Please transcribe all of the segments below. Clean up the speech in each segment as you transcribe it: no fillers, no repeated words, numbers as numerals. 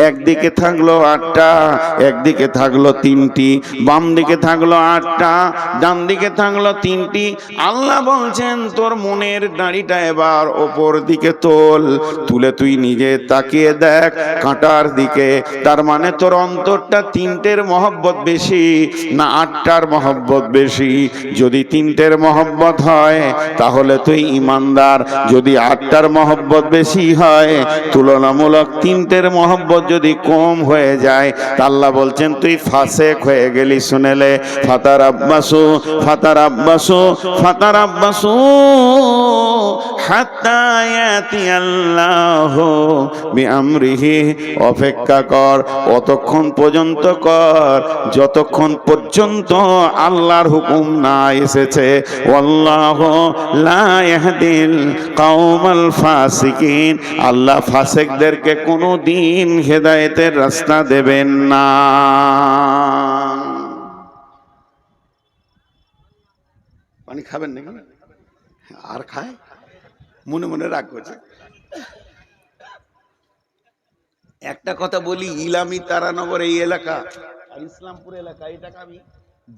একদিকে থাকলো 8টা, একদিকে থাকলো 3টি, বাম দিকে থাকলো 8টা, ডান দিকে থাকলো 3টি। আল্লাহ বলছেন তোর মনের দাড়িটা এবার ওপর দিকে তুলে তুই নিজে তাকিয়ে দেখ কাঁটার দিকে। তার মানে তোর অন্তরটা 3টের মহব্বত বেশি না 8টার মহব্বত বেশি? যদি 3টের মহব্বত হয় তাহলে তুই ইমানদার, যদি 8টার মহব্বত বেশি হয়, তুলনামূলক 3টের মহব্বত যদি কম হয়ে যায়, তা আল্লাহ বলছেন তুই ফাসেক হয়ে গেলি। শুনেলে ফাতারাব্বাসু ফাতারাব্বাসু ফাতারাব্বাসু হাত্তা ইয়াতিয়াল্লাহু বিআমরিহি, অপেক্ষা কর, অতক্ষণ পর্যন্ত কর যতক্ষণ পর্যন্ত আল্লাহর হুকুম না এসেছে। ওয়াল্লাহু লা ইয়াহদিল কওমাল ফাসিকিন, আল্লাহ ফাসিকদেরকে কোনোদিন হেদায়েতের রাস্তা দেবেন না। পানি খাবেন নাকি? আর খায়? মনে মনে রাগ করছে। একটা কথা বলি, ইলামি তারানগর এই এলাকা আর ইসলামপুর এলাকা, এটাকে আমি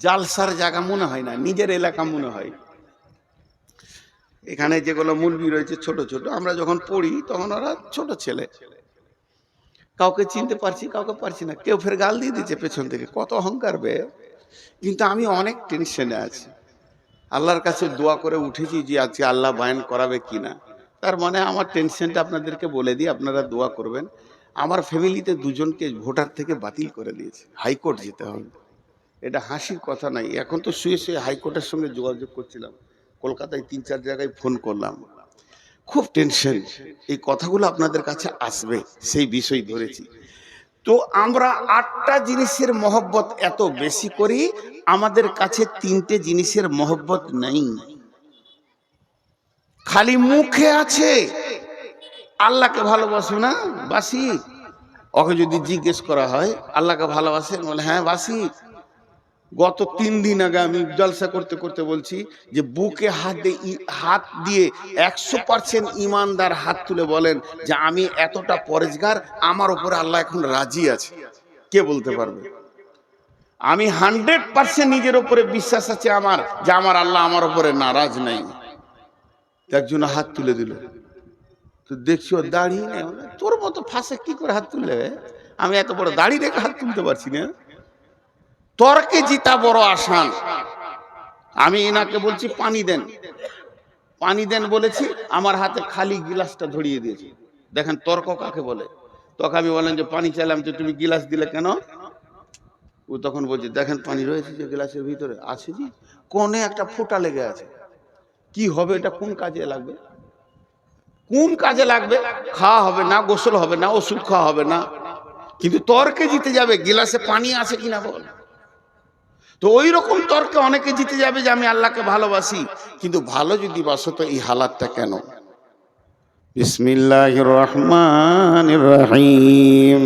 জালসার জায়গা মনে হয় না, নিজের এলাকা মনে হয়। এখানে যেগুলো মুলবি রয়েছে ছোট ছোট, আমরা যখন পড়ি তখন ওরা ছোট ছেলে, কাউকে চিনতে পারছি কাউকে পারছি না। কেউ ফের গাল দিয়ে দিচ্ছে পেছন থেকে, কত অহংকার বে। কিন্তু আমি অনেক টেনশনে আছি, আল্লাহর কাছে দোয়া করে উঠেছি যে আজকে আল্লাহ বায়ান করাবে কিনা। তার মানে আমার টেনশনটা আপনাদেরকে বলে দিই, আপনারা দোয়া করবেন। আমার ফ্যামিলিতে 2জনকে ভোটার থেকে বাতিল করে দিয়েছে, হাইকোর্ট যেতে হবে। এটা হাসির কথা নাই। এখন তো শুয়ে শুয়ে হাইকোর্টের সঙ্গে যোগাযোগ করছিলাম, কলকাতায় 3-4 জায়গায় ফোন করলাম। খুব টেনশন, এই কথাগুলো আপনাদের কাছে আসবে সেই বিষয় ধরেছি। তো আমরা 8টা জিনিসের মহব্বত এত বেশি করি, আমাদের কাছে 3টে জিনিসের মহব্বত নেই। খালি মুখে আছে আল্লাহকে ভালোবাসো না, বাসি। ওকে যদি জিজ্ঞেস করা হয় আল্লাহকে ভালোবাসেন, বলে হ্যাঁ বাসি। গত 3 দিন আগে আমি জলসা করতে করতে বলছি যে বুকে হাত দিয়ে 100% ইমানদার হাত তুলে বলেন যে আমি এতটা পরেজগার, আমার উপরে আল্লাহ এখন রাজি আছে। কে বলতে পারবে? আমি 100% নিজের উপরে বিশ্বাস আছে আমার, যে আমার আল্লাহ আমার উপরে নারাজ নাই। একজন হাত তুলে দিল, তো দেখছি ওর দাড়ি নেই। তোর মতো ফাঁসে কি করে হাত তুললে? আমি এত বড় দাড়ি রেখে হাত তুলতে পারছি না। তর্কে জিতা বড় আসান। আমি এনাকে বলছি পানি দেন, পানি দেন বলেছি, আমার হাতে খালি গিলাসটা ধরিয়ে দিয়েছি। দেখেন তর্ক কাকে বলে। তখন আমি বললাম যে পানি চাইলাম, তো তুমি গিলাস দিলে কেন? ও তখন বলছে দেখেন পানি রয়েছে যে গ্লাসের ভিতরে আছে, জি কোণে একটা ফোঁটা লেগে আছে। কি হবে এটা? কোন কাজে লাগবে? কোন কাজে লাগবে? খাওয়া হবে না, গোসল হবে না, ওষুধ খাওয়া হবে না, কিন্তু তর্কে জিতে যাবে গিলাসে পানি আছে কিনা বল। তো ওই রকম তর্কে অনেকে জিতে যাবে যে আমি আল্লাহকে ভালোবাসি, কিন্তু ভালো যদি বাসো তো এই হালাতটা কেন? বিসমিল্লাহির রহমানির রহিম।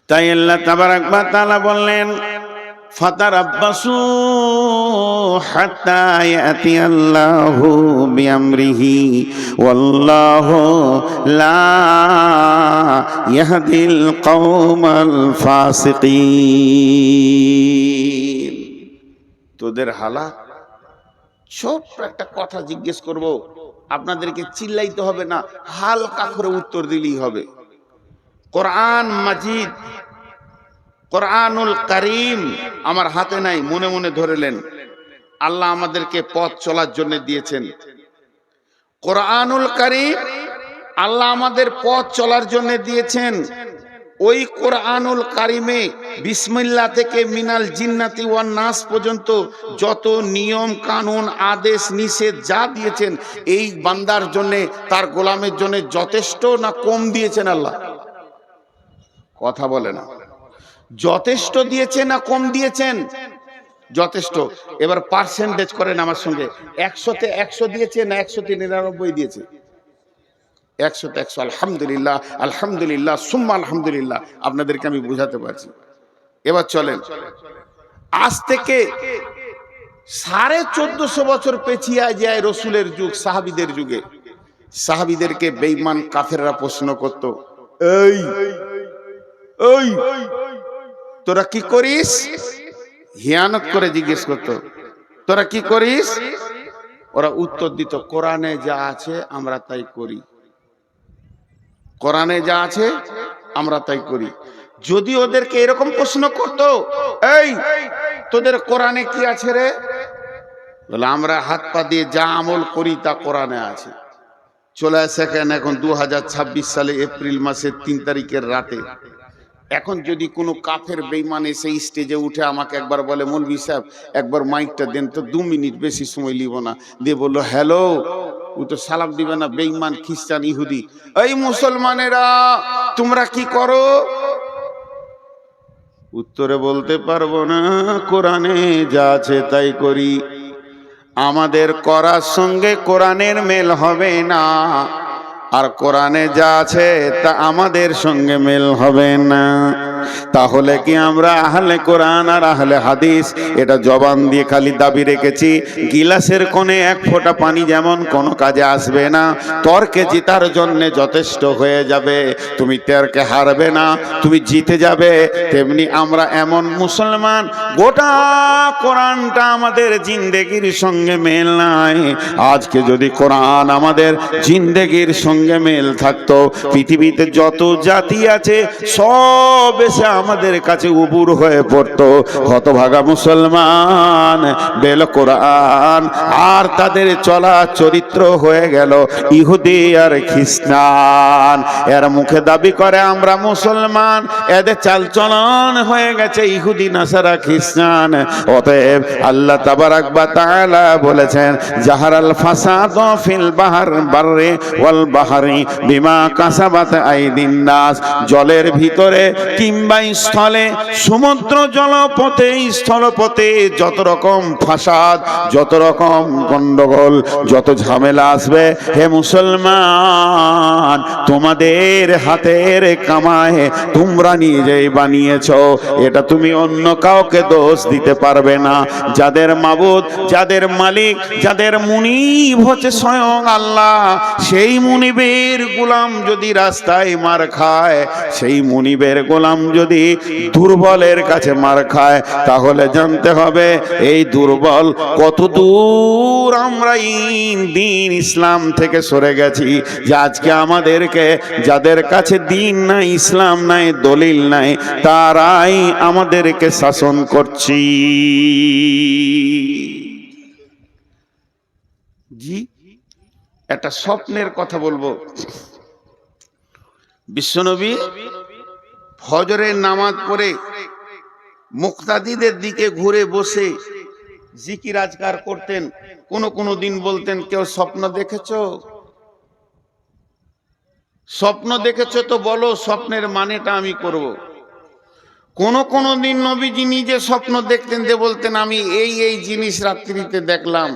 তাই আল্লাহ তাবারাক ওয়া তাআলা বললেন ফাতারাব্বাসু হাত্তা ইয়াতিয়াল্লাহু বিআমরিহি ওয়াল্লাহু লা ইয়াহদিল কওমাল ফাসিকিন। তোদের হালাত, ছোট্ট একটা কথা জিজ্ঞেস করব, আপনাদেরকে চিল্লাইতে হবে না, হালকা করে উত্তর দিলেই হবে। কোরআন মাজিদ, কোরআনুল কারীম আমার হাতে নাই, মনে মনে ধরেলেন। আল্লাহ আমাদেরকে পথ চলার জন্য দিয়েছেন কোরআনুল কারীম, আল্লাহ আমাদের পথ চলার জন্য দিয়েছেন। ওই কোরআনুল কারীমে বিসমিল্লাহ থেকে মিনাল জিন্নাতি ওয়ান নাস পর্যন্ত যত নিয়ম কানুন আদেশ নিষেধ যা দিয়েছেন, এই বান্দার জন্য, তার গোলামের জন্য যথেষ্ট না কম দিয়েছেন? আল্লাহ কথা বলে না, যথেষ্ট দিয়েছে না কম দিয়েছেন? যথেষ্ট। এবার পার্সেন্টেজ করেন আমার সঙ্গে, 100-তে 100 দিয়েছে না 100-তে 99 দিয়েছে? 100-তে 100। আলহামদুলিল্লাহ, আলহামদুলিল্লাহ, সুম্মা আলহামদুলিল্লাহ। আপনাদেরকে আমি বুঝাতে পারছি। এবার চলেন, আজ থেকে 1450 বছর পেছিয়ে যায় রসুলের যুগ, সাহাবীদের যুগে। সাহাবীদেরকে বেঈমান কাফেররা প্রশ্ন করত, এই এই তোরা কি করিস? হিয়ানত করে জিজ্ঞেস করত, তোরা কি করিস? ওরা উত্তর দিত, কোরআনে যা আছে আমরা তাই করি, কোরআনে যা আছে আমরা তাই করি। যদি ওদেরকে এরকম প্রশ্ন করত, এই তোদের কোরআনে কি আছে রে? বলে আমরা হাত পা দিয়ে যা আমল করি তা কোরআনে আছে। চলে আসে কেন এখন 2026 সালে এপ্রিল মাসের 3 তারিখের রাতে। এখন যদি কোনো কাফের বেঈমান এসে স্টেজে উঠে আমাকে একবার বলে, মৌলভী সাহেব একবার মাইকটা দেন তো, 2 মিনিট, বেশি সময় লিব না, দিয়ে বললো হ্যালো, ও তো সালাম দিবে না, বেঈমান খ্রিস্টান ইহুদি। এই মুসলমানেরা তোমরা কি করো? উত্তরে বলতে পারবো না, কোরআনে যা আছে তাই করি। আমাদের করার সঙ্গে কোরআনের মেল হবে না, আর কোরআনে যা আছে তা আমাদের সঙ্গে মেল হবে না। তাহলে কি আমরা আহলে কোরআন আর আহলে হাদিস এটা জবান দিয়ে খালি দাবি রেখেছি? গিলাসের কোণে 1 ফোঁটা পানি যেমন কোনো কাজে আসবে না, তর্কে জিতার জন্য যথেষ্ট হয়ে যাবে, তুমি তর্কে হারবে না, তুমি জিতে যাবে। তেমনি আমরা এমন মুসলমান, গোটা কোরআনটা আমাদের জিন্দেগির সঙ্গে মেল নাই। আজকে যদি কোরআন আমাদের জিন্দেগির সঙ্গে মেল থাকতো, পৃথিবীতে যত জাতি আছে সব এসে আমাদের কাছে উবুর হয়ে পড়তো। হতভাগা মুসলমান বেল কোরআন, আর তাদের চলা চরিত্র হয়ে গেল ইহুদি আর খ্রিস্টান। এর মুখে দাবি করে আমরা মুসলমান, এদের চালচলন হয়ে গেছে ইহুদি নাসারা খ্রিস্টান। অতএব আল্লাহ তাবারাক ওয়া তাআলা বলেছেন, জাহারাল ফাসাদু ফিল বাররি ওয়াল বাহরি বিমা কাসাবাত আইদিন নাস। জলের ভিতরে কিংবা স্থলে, সমুদ্র জলপথে স্থলপথে যত রকম ফাসাদ, যত রকম গন্ডগোল, যত ঝামেলা আসবে, হে মুসলমান তোমাদের হাতের কামায় তোমরা নিজেই বানিয়েছো, এটা তুমি অন্য কাউকে দোষ দিতে পারবে না। যাদের মাবুদ, যাদের মালিক, যাদের মুনিব হচ্ছে স্বয়ং আল্লাহ, সেই মুনিবের গোলাম যদি রাস্তায় মার খায়, সেই মুনিবের গোলাম যদি দুর্বলের কাছে মার খায়, তাহলে জানতে হবে এই দুর্বল কত দূর আমরা দিন ইসলাম থেকে সরে গেছি, যে আজকে আমাদেরকে, যাদের কাছে দিন নাই, ইসলাম নাই, দলিল নাই, তারাই আমাদেরকে শাসন করছি। জি, একটা স্বপ্নের কথা বলবো। বিশ্বনবী ফজরের নামাজ পড়ে মুক্তাদিদের দিকে ঘুরে বসে জিকির আজকার করতেন। কোন দিন বলতেন, কেউ স্বপ্ন দেখেছো? স্বপ্ন দেখেছো তো বলো, স্বপ্নের মানেটা আমি করব। কোন দিন নবীজি নিজে স্বপ্ন দেখতেন, যে বলতেন আমি এই জিনিস রাত্রিতে দেখলাম।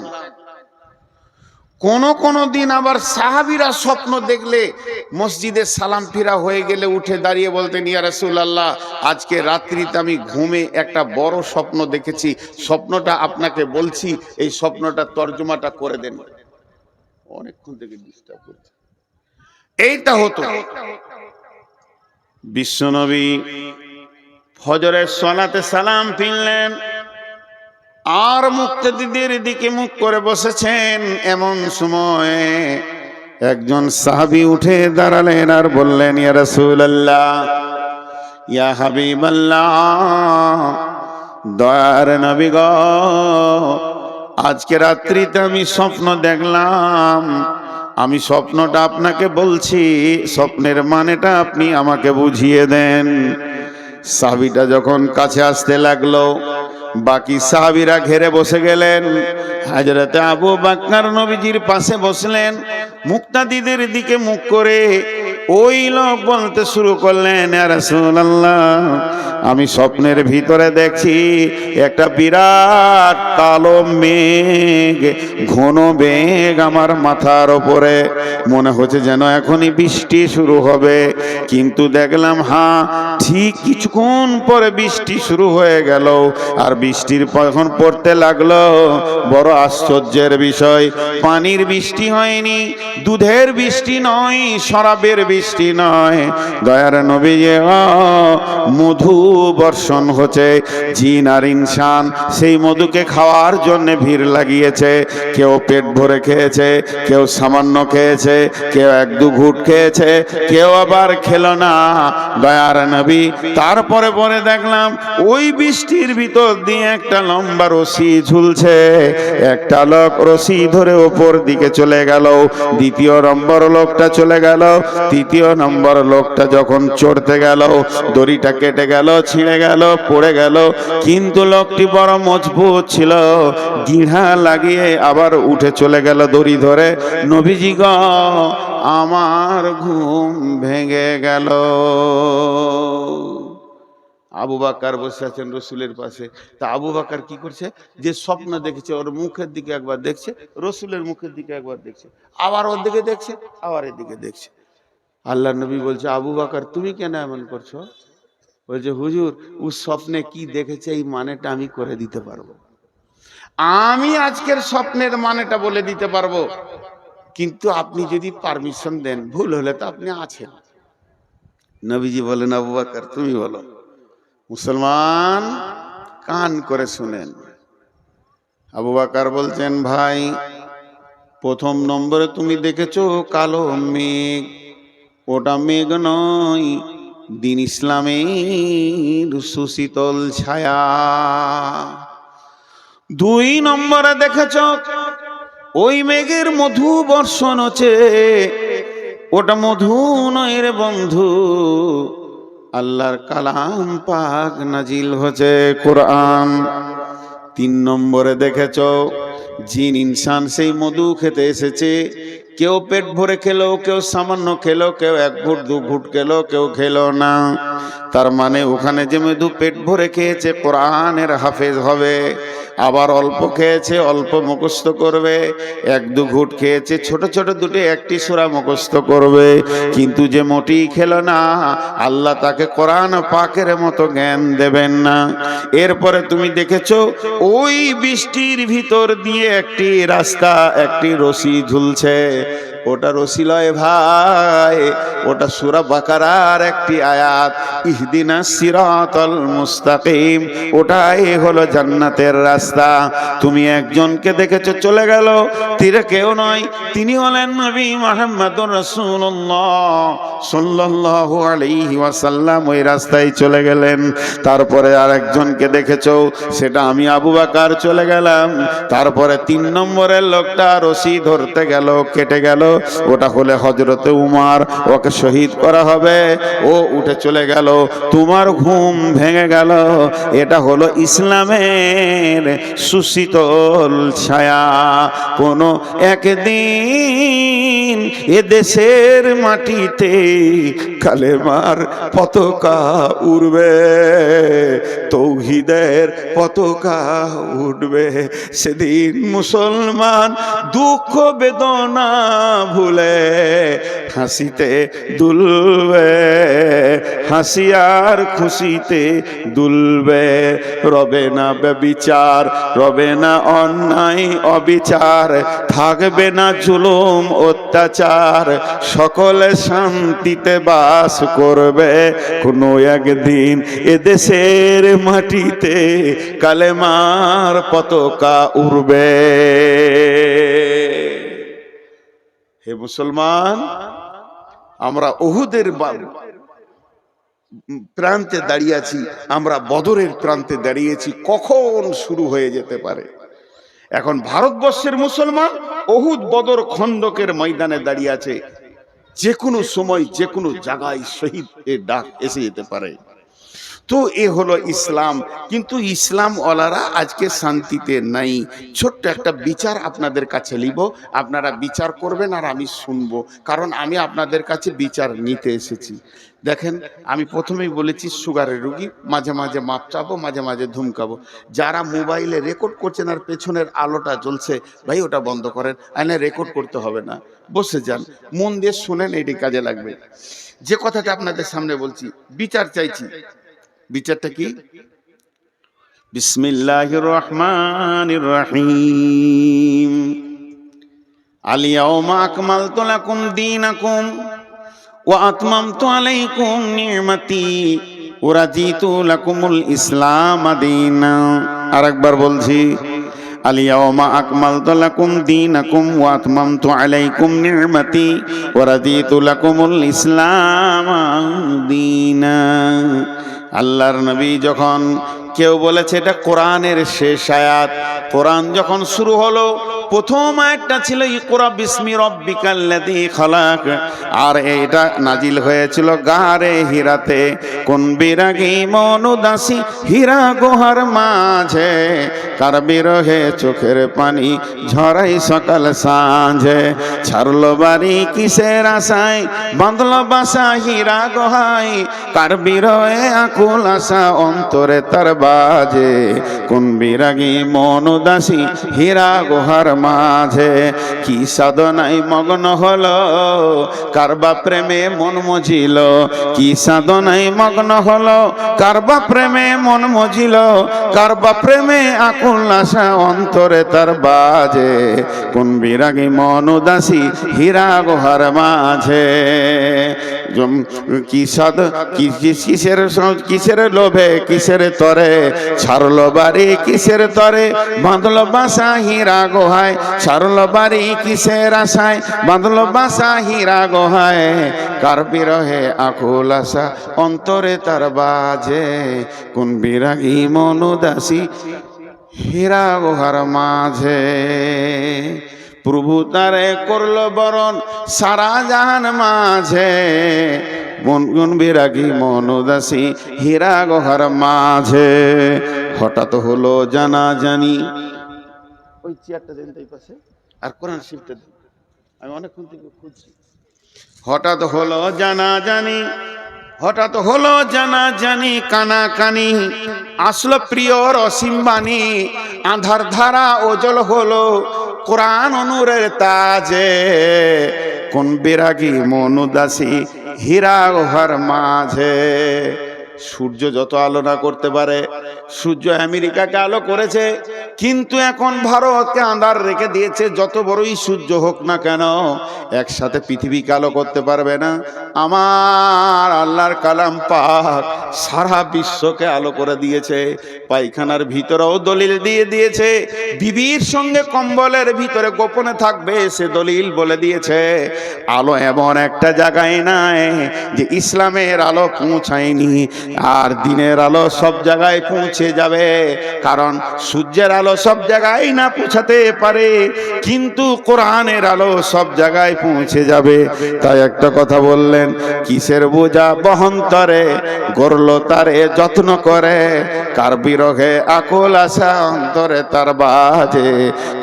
কোন দিন আবার সাহাবীরা স্বপ্ন দেখলে মসজিদে সালাম ফিরা হয়ে গেলে উঠে দাঁড়িয়ে বলতেন, ইয়া রাসূলুল্লাহ, আজকে রাত্রিতে আমি ঘুমে একটা বড় স্বপ্ন দেখেছি, স্বপ্নটা আপনাকে বলছি, এই স্বপ্নটা তর্জমাটা করে দেন। অনেকক্ষণ থেকে ডিস্টার্ব করছে। এইটা হতো। বিশ্বনবী ফজরের সালাতে সালাম ফিরলেন, আর মুক্তাদিদের দিকে মুখ করে বসেছেন। এমন সময় একজন সাহাবী উঠে দাঁড়ালেন আর বললেন, ইয়া রাসূলুল্লাহ, ইয়া হাবিবাল্লাহ, দয়ার নবী গো, আজকে রাত্রিতে আমি স্বপ্ন দেখলাম, আমি স্বপ্নটা আপনাকে বলছি, স্বপ্নের মানেটা আপনি আমাকে বুঝিয়ে দেন। সাহাবীটা যখন কাছে আসতে লাগলো, বাকি সাহাবীরা ঘেরে বসে গেলেন। হযরতে আবু বকর নবীজির পাশে বসলেন, মুক্তাদিদের দিকে মুখ করে ওই লোক বলতে শুরু করলেন, ইয়া রাসূলুল্লাহ, আমি স্বপ্নের ভিতরে দেখছি একটা বিরাট কালো মেঘ, ঘন মেঘ আমার মাথার ওপরে, মনে হচ্ছে যেন এখনই বৃষ্টি শুরু হবে। কিন্তু দেখলাম ঠিক কিছুক্ষণ পরে বৃষ্টি শুরু হয়ে গেল। আর বৃষ্টির যখন পড়তে লাগলো, বড় আশ্চর্যের বিষয়, পানির বৃষ্টি হয়নি, দুধের বৃষ্টি নয়, শরাবের বৃষ্টি নয়, দয়ার নবী, মধু বর্ষণ হচ্ছে। জিন আর ইনসান সেই মধুকে খাওয়ার জন্য ভিড় লাগিয়েছে। কেউ পেট ভরে খেয়েছে, কেউ সামান্য খেয়েছে, কেউ এক দু ঘুট খেয়েছে, কেউ আবার খেলো না। দয়ার নবী, তারপরে পরে দেখলাম ওই বৃষ্টির ভিতর দিয়ে একটা লম্বা রশি ঝুলছে। একটা লোক রশি ধরে ওপর দিকে চলে গেল, দ্বিতীয় নম্বর লোকটা চলে গেল, তৃতীয় নম্বর লোকটা যখন চড়তে গেল, দড়িটা কেটে গেল, ছিঁড়ে গেল, পড়ে গেল। কিন্তু লোকটি বড় মজবুত ছিল, গিঁড়া লাগিয়ে আবার উঠে চলে গেল দড়ি ধরে। নবীজি গো, আমার ঘুম ভেঙে গেল। আবু বকর বসে আছেন রসুলের পাশে। তা আবু বকর কি করছে, যে স্বপ্ন দেখেছে ওর মুখের দিকে একবার দেখছে, রসুলের মুখের দিকে একবার দেখছে, আবার ওর দিকে দেখছে, আবার এদিকে দেখছে। আল্লাহ নবী বলছে, আবু বকর তুমি কেন এমন করছো? বলছে, হুজুর, ও স্বপ্নে কি দেখেছে এই মানেটা আমি করে দিতে পারবো। আমি আজকের স্বপ্নের মানেটা বলে দিতে পারবো, কিন্তু আপনি যদি পারমিশন দেন, ভুল হলে তো আপনি আছেন। নবীজি বলেন, আবু বকর তুমি বলো। মুসলমান কান করে শুনেন। আবু বকর বলছেন, ভাই, প্রথম নম্বরে তুমি দেখেছো কালো মেঘ, ওটা মেঘ নয়, দিন ইসলামের সুশীতল ছায়া। দুই নম্বরে দেখেছ ওই মেঘের মধু বর্ষণ হচ্ছে, ওটা মধু নয় রে বন্ধু, আল্লাহর কালাম পাক নাজিল হচ্ছে, কোরআন। তিন নম্বরে দেখেছ জিন ইনসান সেই মধু খেতে এসেছে। কেউ পেট ভরে খেলো, কেউ সামান্য খেলো, কেউ এক ঘুট দু ঘুট খেলো, কেউ খেলো না। তার মানে ওখানে যে মধু পেট ভরে খেয়েছে কোরআনের হাফেজ হবে, আবার অল্প খেয়েছে অল্প মুখস্থ করবে, এক দু ঘুট খেয়েছে ছোট ছোট দুটো একটি সূরা মুখস্থ করবে। কিন্তু যে মোটি খেলো না, আল্লাহ তাকে কোরআন পাকের মতো জ্ঞান দেবেন না। এরপরে তুমি দেখেছো ওই বৃষ্টির ভিতর দিয়ে একটি রাস্তা, একটি রশি ঝুলছে। ওটা রশি লয় ভাই, ওটা সূরা বাকারার একটি আয়াত, ইহদিনাস সিরাতাল মুস্তাকিম। ওটাই হলো জান্নাতের রাস্তা। তুমি একজনকে দেখেছো চলে গেল, তীরে কেউ নয়, তিনি হলেন নবী মুহাম্মদুর রাসূলুল্লাহ সাল্লাল্লাহু আলাইহি ওয়াসাল্লাম। ওই রাস্তায় চলে গেলেন। তারপরে আরেকজনকে দেখেছো, সেটা আমি আবু বকর চলে গেলাম। তারপরে তিন নম্বরের লোকটা রশি ধরতে গেল, কেটে গেল, ওটা হলে হযরতে উমর, ওকে শহীদ করা হবে, ও উঠে চলে গেল। তোমার ঘুম ভেঙে গেল। এটা হলো ইসলামের সুশীতল ছায়া। কোনো একদিন এ দেশের মাটিতে কালেমার পতাকা উড়বে, তৌহিদের পতাকা উঠবে। সেদিন মুসলমান দুঃখ বেদনা ভুলে হাসিতে দুলবে, হাসি আর খুশিতে দুলবে। রবে না ব্যভিচার, রবে না অন্যায় অবিচার, থাকবে না জুলুম অত্যাচার, সকলে শান্তিতে বাস করবে। কোনো একদিন এদেশের মাটিতে কালেমার পতাকা উড়বে। হে মুসলমান, আমরা উহুদের প্রান্তে দাঁড়িয়ে আছি, আমরা বদরের প্রান্তে দাঁড়িয়েছি। কখন শুরু হয়ে যেতে পারে। এখন ভারতবর্ষের মুসলমান উহুদ বদর খন্দকের ময়দানে দাঁড়িয়ে আছে। যে কোনো সময় যে কোনো জায়গায় শহীদের ডাক এসে যেতে পারে। তো এ হলো ইসলাম। কিন্তু ইসলাম ওয়ালারা আজকে শান্তিতে নাই। ছোট্ট একটা বিচার আপনাদের কাছে নিব, আপনারা বিচার করবেন আর আমি শুনবো, কারণ আমি আপনাদের কাছে বিচার নিতে এসেছি। দেখেন, আমি প্রথমেই বলেছি সুগারের রুগী, মাঝে মাঝে মাপ চাবো, মাঝে মাঝে ধুমকাবো। যারা মোবাইলে রেকর্ড করছেন আর পেছনের আলোটা জ্বলছে, ভাই ওটা বন্ধ করেন, আইনে রেকর্ড করতে হবে না, বসে যান, মন দিয়ে শুনেন, এটি কাজে লাগবে। যে কথাটা আপনাদের সামনে বলছি, বিচার চাইছি। বিচারটা কি? বিসমিল্লাহির রহমানির রহিম। আল ইয়াউমা আকমালতু লাকুম দীনাকুম ওয়া আতমামতু আলাইকুম নি'মাতি ওয়া রাদিতু লাকুমুল ইসলাম দীনা। আরেকবার বলছি, আল ইয়াউমা আকমালতু লাকুম দীনাকুম ওয়া আতমামতু আলাইকুম নি'মাতি ওয়া রাদিতু লাকুমুল ইসলাম দীনা। আল্লাহর নবী যখন, কেউ বলেছে এটা কোরআনের শেষ আয়াত, কোরআন যখন শুরু হলো প্রথম আয়াতটা ছিল ইকরা বিসমি রব্বিকাল্লাযী খালাক, আর এটা নাজিল হয়েছিল গারে হীরাতে। কোন বিরাগী মন উদাসী হীরা গুহার মাঝে, কার বিরহে চোখের পানি ঝরাই সকাল সাঁঝে। ছাড়লো বাড়ি কিসের আশায়, বাঁধলো বাসা হীরা গুহায়, কার বিরহে আকুল আশা অন্তরে তার বাজে। কোন বিরাগী মন উদাসী হীরা গুহার মাঝে, কি সাধনায় মগ্ন হলো, কারবা প্রেমে মন মজিল। কি সাধনায় মগ্ন হলো, কারবা প্রেমে মন মজিল, কারবা প্রেমে আকুল আশা অন্তরে তার বাজে। কোন বিরাগী মন উদাসী হীরা গুহার মাঝে। কি সাধ কিসের লোভে কিসের তরে, ছাড়লো বাড়ি কিসের তরে, বাঁধলো বাসা হীরা গুহায়। ছাড়লো বাড়ি কিসের আশায়, বাঁধলো বাসা হীরা গুহায়, কার বিরহে আকুল আশা অন্তরে তার বাজে। কোন বিরাগী মন উদাসী হীরা গুহার মাঝে। প্রভু তারে করলো বরণ সারা জাহান মাঝে। কোন বিরাগী মন উদাসী হীরা গুহার মাঝে। হঠাৎ হলো জানাজানি, ওই চেয়ারটা দেন তাই পাশে, আর কোরআন শিফটটা দেন, আমি অনেকক্ষণ থেকে খুঁজছি। হঠাৎ হলো জানাজানি, হঠাৎ হলো জানাজানি, কানাকানি আসলো প্রিয়র অসীম বাণী। আধার ধারা ওজল হলো কোরআন নূরের তাজে। কোন বিরাগী মন উদাসী হীরা গুহার মাঝে। সূর্য যত আলো না করতে পারে, সূর্য আমেরিকাকে আলো করেছে, কিন্তু এখন ভারতকে আঁধার রেখে দিয়েছে। যত বড়ই সূর্য হোক না কেন, একসাথে পৃথিবীকে আলো করতে পারবে না। আমার আল্লাহর কালাম পাক সারা বিশ্বকে আলো করে দিয়েছে। পায়খানার ভিতরেও দলিল দিয়ে দিয়েছে, বিবির সঙ্গে কম্বলের ভিতরে গোপনে থাকবে সে দলিল বলে দিয়েছে। আলো এমন একটা জায়গায় নাই যে ইসলামের আলো পৌঁছায়নি, আর দিনের আলো সব জায়গায় পৌঁছে যাবে। কারণ সূর্যের আলো সব জায়গায় না পৌঁছাতে পারে, কিন্তু কোরআনের আলো সব জায়গায় পৌঁছে যাবে। তাই একটা কথা বললেন, কিসের বোঝা বহন্তরে, গড়লো তারে যত্ন করে, কার বিরহে আকুল আশা অন্তরে তার বাজে।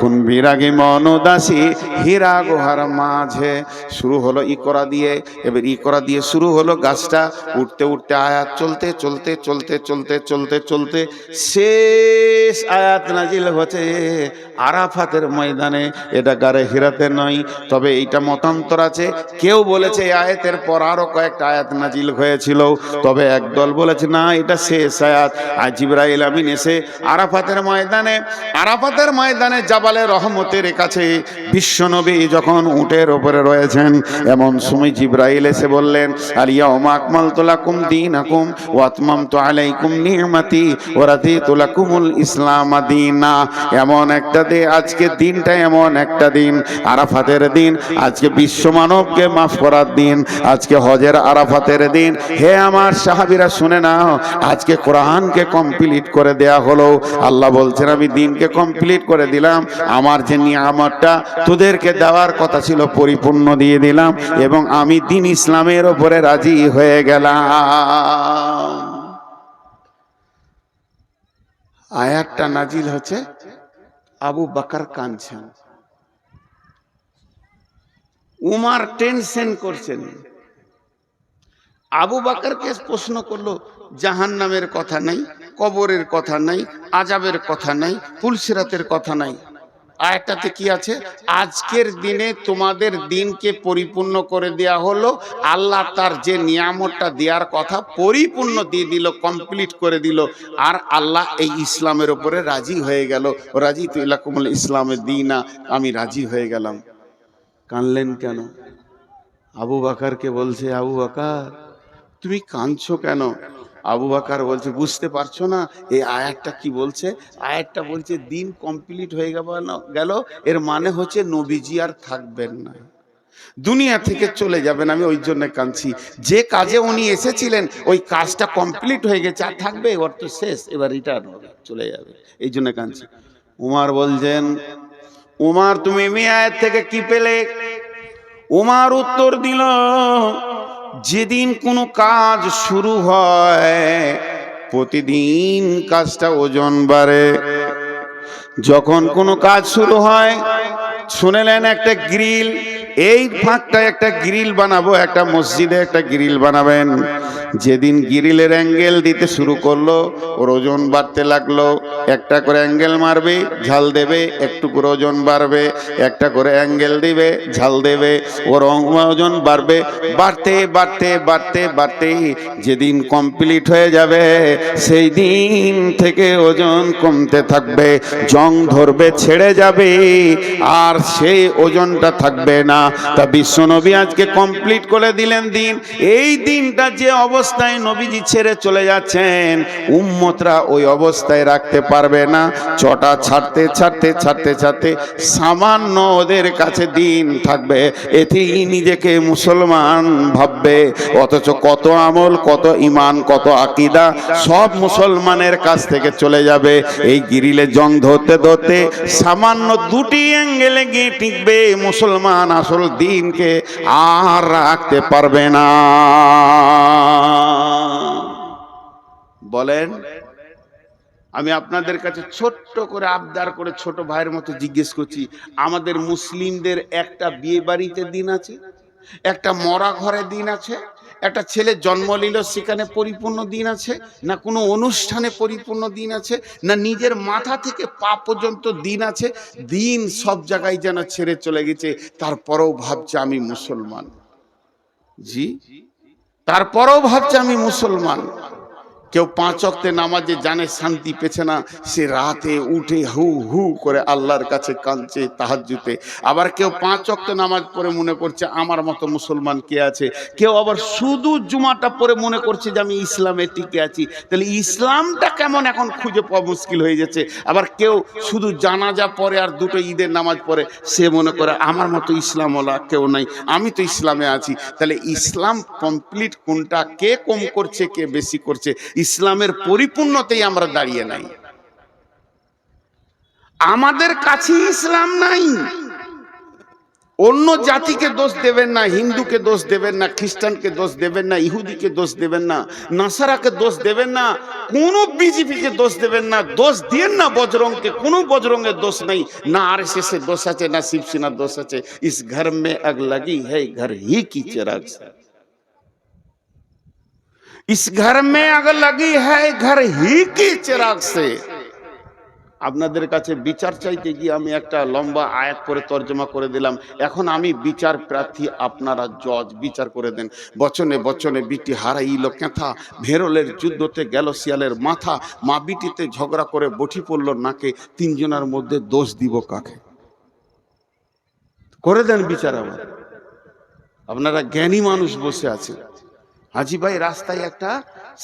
কোন বিরাগী মন উদাসী হীরা গুহার মাঝে। শুরু হলো ইকরা দিয়ে, এবার ইকরা দিয়ে শুরু হলো গাছটা উঠতে উঠতে আয়াত চলতে চলতে চলতে চলতে চলতে চলতে শেষ আয়াত নাজিল হচ্ছে আরাফাতের ময়দানে। এটা গারে হীরাতে নয়, তবে এইটা মতান্তর আছে। কেউ বলেছে এই আয়াতের পর আরো কয়েকটা আয়াত নাজিল হয়েছিল, তবে একদল বলেছে না এটা শেষ আয়াত। আর জিবরাইল আমিন এসে আরাফাতের ময়দানে জাবালে রহমতের কাছে বিশ্বনবী যখন উটের উপরে রয়েছেন, এমন সময় জিবরাইল এসে বললেন, আল ইয়াউমা আকমালতু লাকুম দীনাকুম ওয়া আতমামতু আলাইকুম নি'মাতি ওয়া রাদিতু লাকুমুল ইসলাম দীনা। এমন একটা দিন, আজকে দিনটা এমন একটা দিন, আরাফাতের দিন। আজকে বিশ্ব মানবকে মাফ করার দিন, আজকে হজের আরাফাতের দিন। হে আমার সাহাবীরা শুনে নাও, আজকে কোরআনকে কমপ্লিট করে দেয়া হলো। আল্লাহ বলছেন আমি দিনকে কমপ্লিট করে দিলাম, আমার যে নিয়ামতটা তোদেরকে দেওয়ার কথা ছিল পরিপূর্ণ দিয়ে দিলাম, এবং আমি দিন ইসলামের ওপরে রাজি হয়ে গেলাম। আয়াতটা নাজিল হচ্ছে, আবু বকর কাঁদছেন, উমার টেনশন করছেন। আবু বকরকে প্রশ্ন করলো, জাহান্নামের কথা নাই, কবরের কথা নাই, আযাবের কথা নাই, পুলসিরাতের কথা নাই। আয়াতটাতে কি আছে? আজকের দিনে তোমাদের দিনকে পরিপূর্ণ করে দেয়া হলো। আল্লাহ তার যে নিয়ামতটা দেওয়ার কথা পরিপূর্ণ দিয়ে দিল, কমপ্লিট করে দিল। আর আল্লাহ এই ইসলামের উপরে রাজি হয়ে গেল। রাজি তু ইলাকুমুল ইসলামের দিনা, আমি রাজি হয়ে গেলাম। কানলেন কেন? আবু বকরকে বলছে, আবু বকর তুমি কাঁদছো কেন? আবু বকর বলছে, বুঝতে পারছো না এই আয়াতটা কি বলছে? আয়াতটা বলছে দিন কমপ্লিট হয়ে গেল, এর মানে হচ্ছে নবীজি আর থাকবেন না, দুনিয়া থেকে চলে যাবেন। আমি ওই জন্য কাঁদছি, যে কাজে উনি এসেছিলেন ওই কাজটা কমপ্লিট হয়ে গেছে, আর থাকবে? ওর তো শেষ, এবার রিটার্ন হবে, চলে যাবে, এই জন্য কাঁদছি। উমার বলছেন, উমার তুমি আয়াত থেকে কি পেলে? উমার উত্তর দিল, যেদিন কোনো কাজ শুরু হয় প্রতিদিন কাজটা ওজন বাড়ে। যখন কোনো কাজ শুরু হয়, শুনেলেন একটা গ্রিল, এই ফাঁকটা একটা গ্রিল বানাবো, একটা মসজিদে একটা গ্রিল বানাবেন। যেদিন গ্রিলের অ্যাঙ্গেল দিতে শুরু করলো, ওর ওজন বাড়তে লাগলো। একটা করে অ্যাঙ্গেল মারবে, ঝাল দেবে, একটু করে ওজন বাড়বে, একটা করে অ্যাঙ্গেল দিবে, ঝাল দেবে, ওর ওজন বাড়বে। বাড়তে বাড়তে বাড়তে বাড়তে যেদিন কমপ্লিট হয়ে যাবে, সেই দিন থেকে ওজন কমতে থাকবে, জং ধরবে, ছেড়ে যাবে, আর সেই ওজনটা থাকবে না। তা বিশ্বনবী আজকে কমপ্লিট করে দিলেন দিন। এই দিনটা যে অবস্থায় নবীজি ছেড়ে চলে যাচ্ছেন, উম্মতরা ওই অবস্থায় রাখতে পারবে না। চটা ছাড়তে ছাড়তে ছাড়তে ছাড়তে সামান্য ওদের কাছে দিন থাকবে, এতেই নিজেকে মুসলমান ভাববে। অথচ কত আমল, কত ইমান, কত আকীদা সব মুসলমানের কাছ থেকে চলে যাবে। এই গিরিলে জং ধরতে ধরতে সামান্য দুটি অ্যাঙ্গেলে গিয়ে টিকবে, মুসলমান আসল দিনকে আর রাখতে পারবে না। বলেন, আমি আপনাদের কাছে ছোট্ট করে আবদার করে ছোট ভাইয়ের মতো জিজ্ঞেস করছি, আমাদের মুসলিমদের একটা বিয়ে বাড়িতে দিন আছে, একটা মরা ঘরে দিন আছে, একটা ছেলে জন্ম নিল সেখানে পরিপূর্ণ দিন আছে, না কোনো অনুষ্ঠানে পরিপূর্ণ দিন আছে, না নিজের মাথা থেকে পা পর্যন্ত দিন আছে? দিন সব জায়গায় যেন ছেড়ে চলে গেছে, তারপরেও ভাবছে আমি মুসলমান। জি, তারপরেও ভাবছে আমি মুসলমান। কেউ 5 ওয়াক্তে নামাজে জানে শান্তি পেছে না, সে রাতে উঠে হু হু করে আল্লাহর কাছে কাঁদছে তাহাজ্জুদে। আবার কেউ 5 ওয়াক্ত নামাজ পড়ে মনে করছে আমার মতো মুসলমান কে আছে। কেউ আবার শুধু জুমাটা পড়ে মনে করছে যে আমি ইসলামে টিকে আছি। তাহলে ইসলামটা কেমন এখন খুঁজে পাওয়া মুশকিল হয়ে যাচ্ছে। আবার কেউ শুধু জানাজা পড়ে আর দুটো ঈদের নামাজ পড়ে, সে মনে করে আমার মতো ইসলামওয়ালা কেউ নাই, আমি তো ইসলামে আছি। তাহলে ইসলাম কমপ্লিট কোনটা, কে কম করছে কে বেশি করছে? ইসলামের পরিপূর্ণতেই আমরা দাঁড়িয়ে নাই, আমাদের কাছে ইসলাম নাই। অন্য জাতিকে দোষ দেবেন না, হিন্দুকে দোষ দেবেন না, খ্রিস্টানকে দোষ দেবেন না, ইহুদিকে দোষ দেবেন না, নাসারাকে দোষ দেবেন না, কোনো বিজেপিকে দোষ দেবেন না, দোষ দিয়েন না বজরংকে, কোনো বজরংয়ের দোষ নাই, না আরএসএস এর দোষ আছে, না শিবসেনার দোষ আছে। ইস ঘর মে আগ লাগি है घर ही की चिराग से, इस घर में आग लगी है घर ही की चिराग से। আপনাদের কাছে বিচার চাইতে গিয়ে আমি একটা লম্বা আয়াত করে তর্জমা করে দিলাম। এখন আমি বিচার প্রার্থী, আপনারা জজ, বিচার করে দেন। বচনে বচনে বিটি হারাইল কেথা, ভেরলের যুদ্ধতে গেল শিয়ালের মাথা, মা বিটিতে ঝগড়া করে বটি পড়ল নাকে, তিনজনের মধ্যে দোষ দিব কাকে? করে দেন বিচার। আমার আপনারা জ্ঞানী মানুষ বসে আছে। হাজি ভাই, রাস্তায় একটা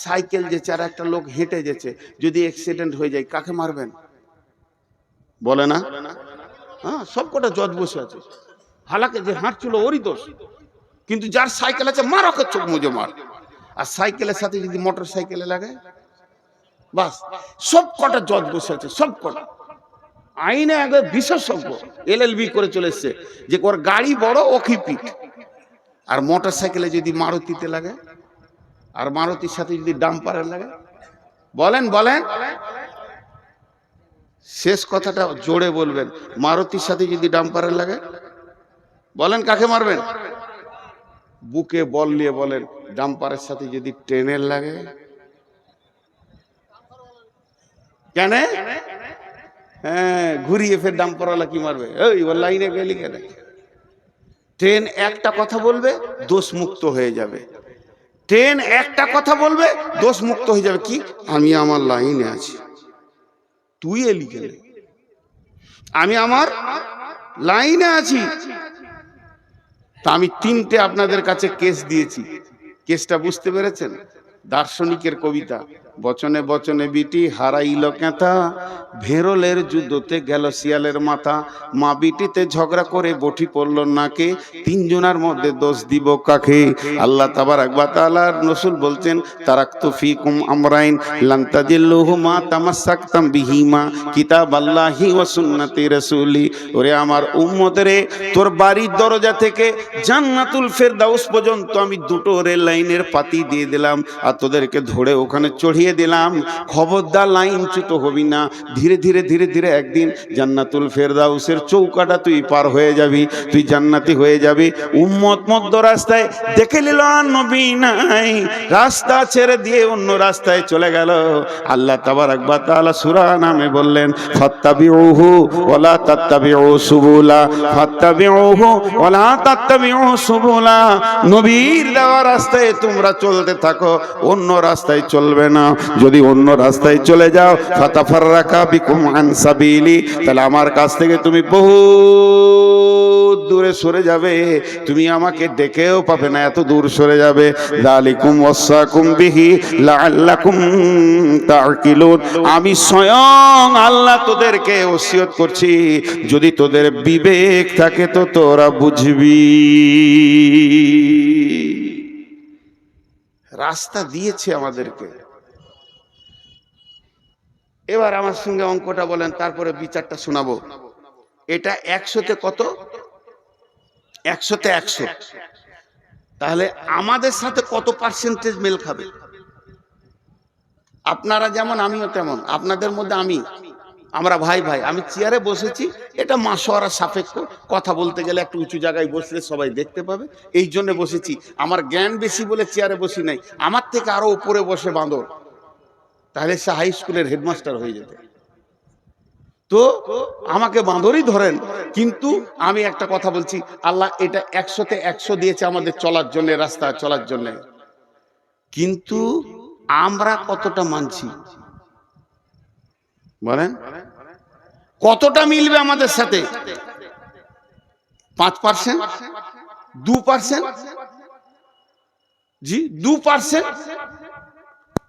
সাইকেল যেছে আর একটা লোক হেঁটে যেছে, যদি অ্যাক্সিডেন্ট হয়ে যায় কাকে মারবেন? বলে না? হ্যাঁ, সব কটা জজ বসে আছে। হালাকে যে হাঁটছিল ওরই দোষ, কিন্তু যার সাইকেল আছে মার, ওকে চোখ মুজে মার। আর সাইকেলের সাথে যদি মোটর সাইকেলে লাগে, বাস, সব কটা জজ বসে আছে, সব কটা। আইনে আগে বিশেষজ্ঞ, LLB করে চলে এসছে যে ওর গাড়ি বড় ওকে পিট। আর মোটর সাইকেলে যদি মারুতিতে লাগে, আর মারুতির সাথে যদি ডাম্পারে লাগে, বলেন বলেন, শেষ কথাটা জোরে বলবেন। মারুতির সাথে যদি ডাম্পারের লাগে, বলেন কাকে মারবেন? বুকে বল নিয়ে বলেন, ডাম্পারের সাথে যদি ট্রেনের লাগে? কেন? হ্যাঁ, ঘুরিয়ে ফের ডাম্পারওয়ালা কি মারবে? এই ওর লাইনে গেলি কেন? ট্রেন একটা কথা বলবে, দোষ মুক্ত হয়ে যাবে। ট্রেন একটা কথা বলবে, দোষ মুক্ত হয়ে যাবে। কি? আমি আমার লাইনে আছি, তুই এলি কেন? আমি আমার লাইনে আছি। তা আমি তিনটে আপনাদের কাছে কেস দিয়েছি। কেসটা বুঝতে পেরেছেন? দার্শনিকের কবিতা, বচনে বচনে বিটি হারাইল কেঁথা, ভেরলের যুদ্ধতে গেল শিয়ালের মাথা, মা বিটিতে ঝগড়া করে বটি পড়ল নাকে, তিনজনের মধ্যে দোষ দিব কাকে? আল্লাহ তাবারাক ওয়া তাআলার রাসূল বলছেন, তারাকতু ফিকুম আমরাইন লান তাজিল্লুহুমা তামাসসাকতাম বিহিমা কিতাবাল্লাহি ওয়া সুন্নতি রাসূলি। ওরে আমার উম্মত রে, তোর বাড়ির দরজা থেকে জান্নাতুল ফেরদাউস পর্যন্ত আমি দুটো রেল লাইনের পাতি দিয়ে দিলাম, আর তোদেরকে ধরে ওখানে চড়িয়ে দিলাম। খবরদার লাইনচ্যুত হবি না। ধীরে ধীরে ধীরে ধীরে একদিন জান্নাতুল ফেরদাউসের চৌকাটা তুই পার হয়ে যাবি, তুই জান্নাতি হয়ে যাবি। উম্মত মধ্য রাস্তায় দেখে নিল আর নবী নাই, রাস্তা ছেড়ে দিয়ে অন্য রাস্তায় চলে গেল। আল্লাহ তাবারাক ওয়া তাআলা সূরা নামে বললেন, ফাত্তাবিউহু ওয়ালা তাত্তাবিউ সুবুলা, ফাত্তাবিউহু ওয়ালা তাত্তাবিউ সুবুলা। নবীর দেওয়া রাস্তায় তোমরা চলতে থাকো, অন্য রাস্তায় চলবে না। যদি অন্য রাস্তায় চলে যাও, ফাতাফাররাকা বিকুম আন সাবিলি, তাহলে আমার কাছ থেকে তুমি বহু দূরে সরে যাবে, তুমি আমাকে ডেকেও পাবে না, এত দূর সরে যাবে। যালিকুম ওয়াসাকুম বিহি লাআল্লাকুম তাআকিলুন। আমি স্বয়ং আল্লাহ তোদেরকে ওসিয়ত করছি, যদি তোদের বিবেক থাকে তো তোরা বুঝবি। রাস্তা দিয়েছে আমাদেরকে। এবার আমার সঙ্গে অঙ্কটা বলেন, তারপরে বিচারটা শোনাবো। এটা 100-তে কত? 100-তে 100। তাহলে আমাদের সাথে কত পার্সেন্টেজ মেল খাবে? আপনারা যেমন আমিও তেমন, আপনাদের মধ্যে আমরা ভাই ভাই। আমি চেয়ারে বসেছি, এটা মাশওয়ারা সাপেক্ষ। কথা বলতে গেলে একটু উঁচু জায়গায় বসলে সবাই দেখতে পাবে, এই জন্য বসেছি। আমার জ্ঞান বেশি বলে চেয়ারে বসি নাই, আমার থেকে আরো উপরে বসে বাঁদর, তাহলে সে হাই স্কুলের হেডমাস্টার হয়ে যেত। তো আমাকে বাঁদরই ধরেন, কিন্তু আমি একটা কথা বলছি, আল্লাহ এটা 100-তে 100 দিয়েছে আমাদের চলার জন্য, রাস্তা চলার জন্য। কিন্তু আমরা কতটা মানছি বলেন? কতটা মিলবে আমাদের সাথে? 5%, 2%? জি 2%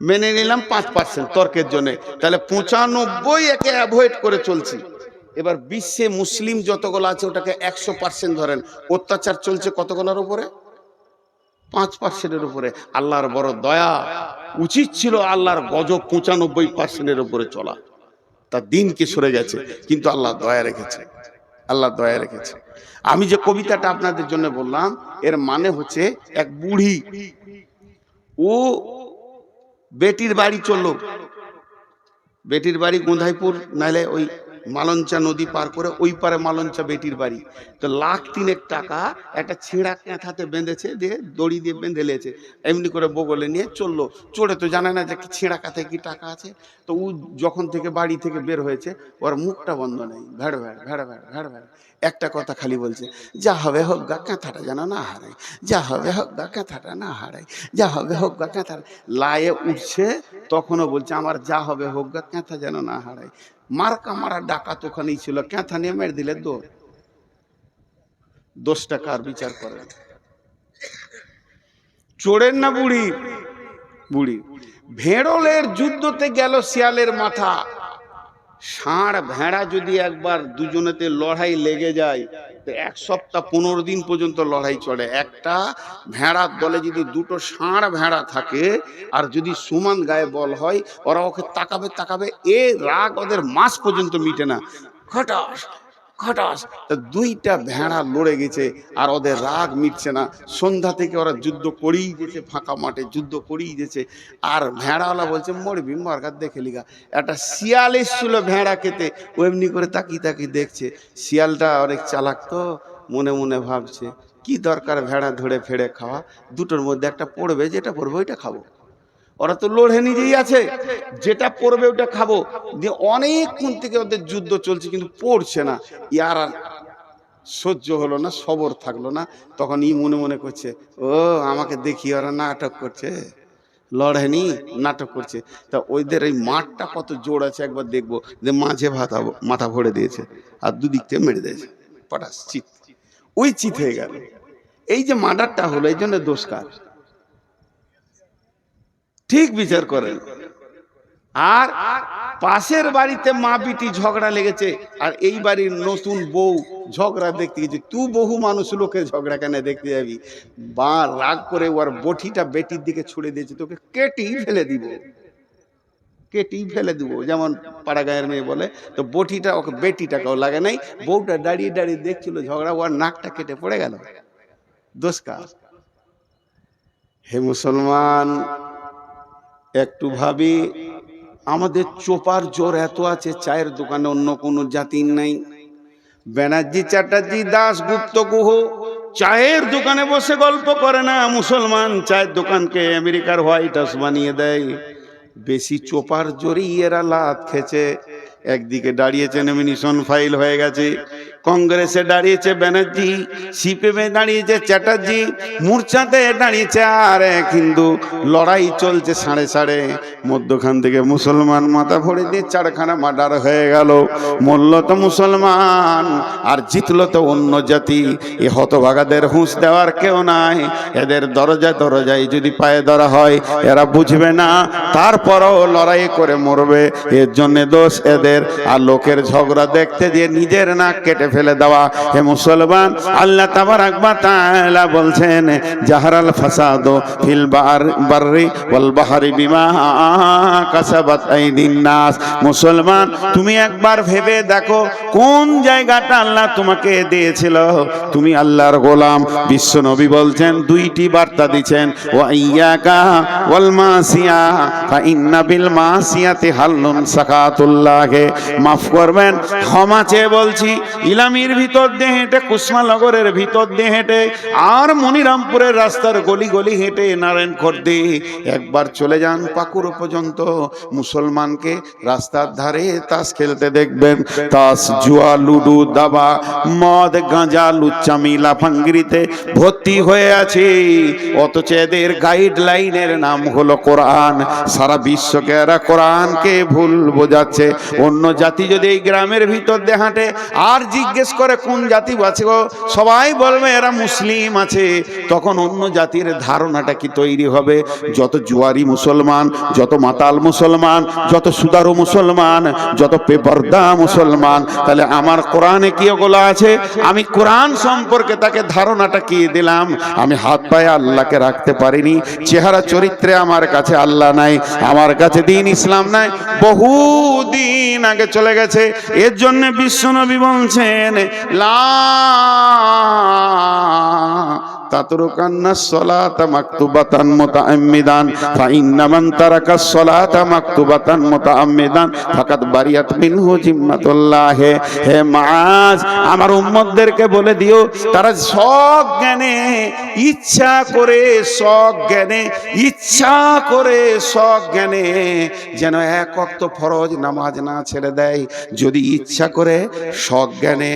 মেনে নিলাম, 5% তর্কের জন্য, তাহলে 95 একে অ্যাভয়েড করে চলছি। এবার বিশ্বে মুসলিম যতগুলো আছে ওটাকে 100% ধরেন, অত্যাচার চলছে কতগুলোর উপরে? 5%-এর উপরে। আল্লাহর বড় দয়া, উচিত ছিল আল্লাহর গজব 95%-এর উপরে চলা, তার দিনকে সরে গেছে, কিন্তু আল্লাহ দয়া রেখেছে, আল্লাহ দয়া রেখেছে। আমি যে কবিতাটা আপনাদের জন্য বললাম, এর মানে হচ্ছে এক বুড়ি, ও বেটির বাড়ি চললো, বেটির বাড়ি গোঁধাইপুর, নাইলে ওই মালঞ্চা নদী পার করে ওই পারে মালঞ্চা বেটির বাড়ি। তো 1,03,000 টাকা একটা ছেঁড়া কাঁথাতে বেঁধেছে, দিয়ে দড়ি দিয়ে বেঁধে লেছে, এমনি করে বগলে নিয়ে চললো। চড়ে তো জানে না যে ছেঁড়া কাঁথায় কি টাকা আছে। তো ও যখন থেকে বাড়ি থেকে বের হয়েছে, ওর মুখটা বন্ধ নেই, ভেড় ভেড় ভেড় ভেড় ভেড় ভেড় একটা কথা খালি বলছে, যা হবে হোক গা, কাঁথাটা যেন না হারায়, যা হবে হোক গা, কাঁথাটা না হারায়, যা হবে হোক গা, কাঁথাটা। লায়ে উঠছে, তখনও বলছে আমার যা হবে হোক গা, কাঁথা যেন না হারায়। মার্কা মারা ডাকাত ওখানেই ছিল, কাঁথা নিয়ে মেরে দিলে দৌড়। 10 টাকার বিচার করেন, চোরের না বুড়ি? বুড়ি। ভেড়লের যুদ্ধতে গেল শিয়ালের মাথা। ষাঁড় ভেড়া যদি একবার দুজনেতে লড়াই লেগে যায়, 1 সপ্তাহ 15 দিন পর্যন্ত লড়াই চলে। একটা ভেড়ার দলে যদি দুটো ষাঁড় ভেড়া থাকে, আর যদি সমান গায়ে বল হয়, ওরা ওকে তাকাবে তাকাবে, এ রাগ ওদের মাস পর্যন্ত মিটে না। হঠাৎ হঠাৎ তা দুইটা ভেড়া লড়ে গেছে, আর ওদের রাগ মিটছে না। সন্ধ্যা থেকে ওরা যুদ্ধ করেই গেছে, ফাঁকা মাঠে যুদ্ধ করেই গেছে। আর ভেড়াওয়ালা বলছে মরবি মরগার দেখে লিগা। একটা শিয়াল এসছিল ভেড়া খেতে, ও এমনি করে তাকিয়ে তাকিয়ে দেখছে। শিয়ালটা অনেক চালাক তো, মনে মনে ভাবছে কি দরকার ভেড়া ধরে ফেড়ে খাওয়া, দুটোর মধ্যে একটা পড়বে, যেটা পড়বে ওইটা খাবো। ওরা তো লড়ে নিজেই আছে, যেটা পড়বে ওটা খাবো। দিয়ে অনেকক্ষণ থেকে ওদের যুদ্ধ চলছে কিন্তু পড়ছে না। ইয়ার আর সহ্য হলো না, সবর থাকলো না। তখন ই মনে মনে করছে, ও আমাকে দেখি ওরা নাটক করছে, লড়েনি নাটক করছে। তা ওইদের এই মাঠটা কত জোর আছে একবার দেখবো। যে মাঝে মাথা ভরে দিয়েছে আর দুদিক থেকে মেরে দিয়েছে, পটাশ চিত, ওই চিত হয়ে গেল। এই যে মার্ডারটা হলো, এই জন্য দোষ কার? ঠিক বিচার করেন। আর পাশের বাড়িতে মা বিটি ঝগড়া লেগেছে, আর এই বাড়ির নতুন বউ ঝগড়া দেখতে গেছে। তুই বহু মানুষ লোকের ঝগড়া কেন দেখতে যাবি? বা রাগ করে ওর বটিটা বেটির দিকে ছুড়ে দিয়েছে, তোকে কেটেই ফেলে দিব, কেটেই ফেলে দিব। যেমন পাড়া গায়ের মেয়ে বলে, তো বটিটা ওকে বেটিটাকেও লাগে নাই। বউটা দাঁড়িয়ে দাঁড়িয়ে দেখছিল ঝগড়া, ওর নাকটা কেটে পড়ে গেল। দোষ কার? হে মুসলমান, একটু ভাবি, আমাদের চোপার জোর এত আছে, চায়ের দোকানে অন্য কোনো জাতির নাই। ব্যানার্জি, চ্যাটার্জি, দাস, গুপ্ত, গুহ চায়ের দোকানে বসে গল্প করে না। মুসলমান চায়ের দোকানকে আমেরিকার হোয়াইট হাউস বানিয়ে দেয়। বেশি চোপার জোরেই এরা লাত খেছে। একদিকে দাঁড়িয়েছে নমিনেশন ফাইল হয়ে গেছে, কংগ্রেসে দাঁড়িয়েছে ব্যানার্জি, সিপিএমে দাঁড়িয়েছে চ্যাটার্জি, মূর্ছাতে দাঁড়িয়েছে আর এক হিন্দু। লড়াই চলছে সাড়ে সাড়ে। মধ্যখান থেকে মুসলমান মাথা ভরে দিয়ে চারখানা মার্ডার হয়ে গেল। মরল তো মুসলমান আর জিতল তো অন্য জাতি। এ হতভাগাদের হুঁশ দেওয়ার কেউ নাই। এদের দরজায় দরজায় যদি পায়ে ধরা হয়, এরা বুঝবে না, তারপরও লড়াই করে মরবে। এর জন্য দোষ এদের। আর লোকের ঝগড়া দেখতে দিয়ে নিজের নাক কেটে ফেলে দেওয়া। হে মুসলমান, আল্লাহ তাবারাক ওয়া তাআলা বলছেন, জাহারাল ফাসাদু ফিল বাররি ওয়াল বাহরি বিমা কাসাবাত আইদিন নাস। মুসলমান, তুমি একবার ভেবে দেখো কোন জায়গাটা আল্লাহ তোমাকে দিয়েছিল। তুমি আল্লাহর গোলাম। বিশ্ব নবী বলছেন, দুইটি বার্তা দিচ্ছেন, ওয়া ইয়াকা ওয়াল মাসিয়া ফা ইন্না বিল মাসিয়াতি হাল্লুন সাকাতুল্লাহ। মাফ করবেন, ক্ষমা চেয়ে বলছি। ইলামির ভিতর দিয়ে হেঁটে, কুসমানগরের ভিতর দিয়ে হেঁটে, আর মনিরামপুরের রাস্তার গলি গলি হেঁটে নারায়ণখর্দে একবার চলে যান পাকুড় পর্যন্ত। মুসলমানকে রাস্তার ধারে তাস খেলতে দেখবেন। তাস, জুয়া, লুডু, দাবা, মদ, গাঁজা, লুচ্চামি, লাফাঙ্গিরিতে ভর্তি হয়ে আছে। অথচ এদের গাইডলাইনের নাম হলো কোরআন। সারা বিশ্বকে এরা কোরআনকে ভুল বোঝাচ্ছে। অন্য জাতি যদি এই গ্রামের ভিতর দিয়ে হাঁটে আর জিজ্ঞেস করে কোন জাতি আছে গো, সবাই বলবে এরা মুসলিম আছে। তখন অন্য জাতির ধারণাটা কি তৈরি হবে? যত জুয়ারি মুসলমান, যত মাতাল মুসলমান, যত সুদারু মুসলমান, যত বেপরদা মুসলমান। তাহলে আমার কোরআনে কি ওগুলো আছে? আমি কোরআন সম্পর্কে তাকে ধারণাটা কি দিলাম? আমি হাত পায়ে আল্লাহকে রাখতে পারিনি। চেহারা চরিত্রে আমার কাছে আল্লাহ নাই, আমার কাছে দ্বীন ইসলাম নাই, বহুদিন আগে চলে গেছে। এর জন্য বিশ্বনবী বলছেন, লা তাতরুকান্না সলাতা মাকতুবাতান মুতাআম্মিদান ফা ইন্না মান তারাকা সলাতা মাকতুবাতান মুতাআম্মিদান ফাকাদ বারিয়াত মিনহু জিম্মাতুল্লাহ। হে মাআজ, আমার উম্মতদেরকে বলে দিও, তারা সজ্ঞানে ইচ্ছা করে, সজ্ঞানে ইচ্ছা করে, সজ্ঞানে যেন এক ওয়াক্ত ফরজ নামাজ না ছেড়ে দেয়। যদি ইচ্ছা করে সজ্ঞানে,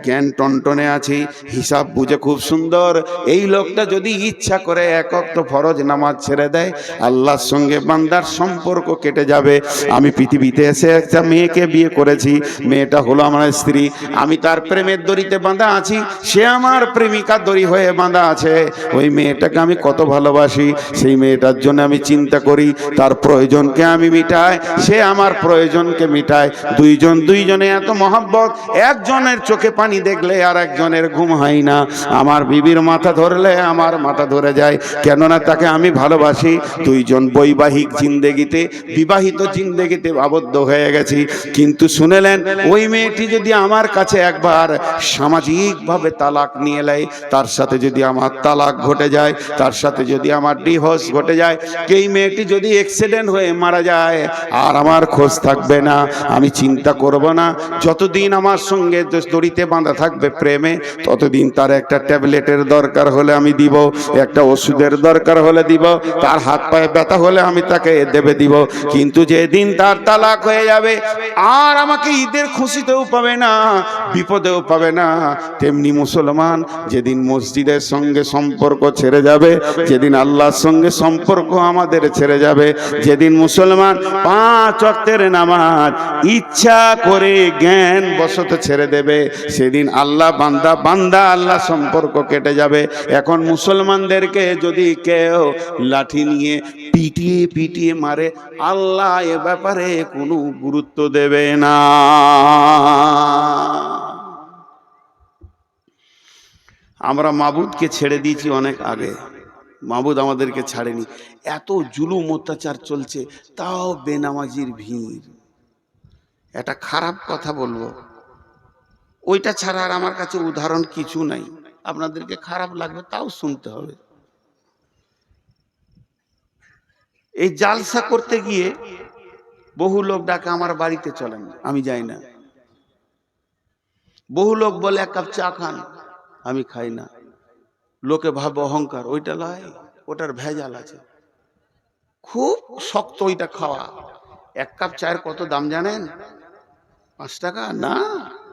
জ্ঞান টনটনে আছে, হিসাব বুঝে খুব সুন্দর, এই লোকটা যদি ইচ্ছা করে এক ওয়াক্ত ফরজ নামাজ ছেড়ে দেয়, আল্লাহর সঙ্গে বান্দার সম্পর্ক কেটে যাবে। আমি পৃথিবীতে এসে একটা মেয়েকে বিয়ে করেছি, মেয়েটা হলো আমার স্ত্রী। আমি তার প্রেমের দড়িতে বাঁধা আছি, সে আমার প্রেমিকার দড়ি হয়ে বাঁধা আছে। ওই মেয়েটাকে আমি কত ভালোবাসি, সেই মেয়েটার জন্য আমি চিন্তা করি, তার প্রয়োজনকে আমি মিটাই, সে আমার প্রয়োজনকে মিটায়। দুইজনে এত মহব্বত, একজনের চোখে পানি দেখলে আর একজনের ঘুম হয় না। আমার বিবির মাথা ধরে ধরলে আমার মাথা ধরে যায়, কেননা তাকে আমি ভালোবাসি। দুইজন বৈবাহিক জিন্দেগিতে, বিবাহিত জিন্দেগিতে আবদ্ধ হয়ে গেছি। কিন্তু শুনেলেন, ওই মেয়েটি যদি আমার কাছে একবার সামাজিকভাবে তালাক নিয়ে নেয়, তার সাথে যদি আমার তালাক ঘটে যায়, তার সাথে যদি আমার ডিভোর্স ঘটে যায়, এই মেয়েটি যদি অ্যাক্সিডেন্ট হয়ে মারা যায়, আর আমার খোঁজ থাকবে না, আমি চিন্তা করব না। যতদিন আমার সঙ্গে দড়িতে বাঁধা থাকবে প্রেমে, ততদিন তার একটা ট্যাবলেটের দরকার হলে আমি দিব, একটা ওষুধের দরকার হলে দিব, তার হাত পায়ে ব্যথা হলে আমি তাকে দেবে দিব। কিন্তু যেদিন তার তালাক হয়ে যাবে, আর আমাকে ঈদের খুশিতেও পাবে না, বিপদেও পাবে না। তেমনি মুসলমান যেদিন মসজিদের সঙ্গে সম্পর্ক ছেড়ে যাবে, যেদিন আল্লাহর সঙ্গে সম্পর্ক আমাদের ছেড়ে যাবে, যেদিন মুসলমান 5 ওয়াক্তের নামাজ ইচ্ছা করে জ্ঞান বশত ছেড়ে দেবে, সেদিন আল্লাহ বান্দা আল্লাহ সম্পর্ক কেটে যাবে। এখন মুসলমানদেরকে যদি কেউ লাঠি নিয়ে পিটিয়ে মারে, আল্লাহ এ ব্যাপারে কোনো গুরুত্ব দেবে না। আমরা মাবুদকে ছেড়ে দিয়েছি অনেক আগে, মাবুদ আমাদেরকে ছাড়েনি। এত জুলুম অত্যাচার চলছে, তাও বেনামাজির ভিড়। এটা খারাপ কথা বলবো, ওইটা ছাড়া আর আমার কাছে উদাহরণ কিছু নাই। আপনাদেরকে খারাপ লাগবে, তাও শুনতে হবে। এই জালসা করতে গিয়ে বহু লোক ডাকে আমার বাড়িতে চলেন, আমি যাই না। বহু লোক বলে 1 কাপ চা খান, আমি খাই না। লোকে ভাবে অহংকার, ওইটা লয়, ওটার ভেজাল আছে। খুব শক্ত ওইটা খাওয়া। 1 কাপ চায়ের কত দাম জানেন? 5 টাকা না,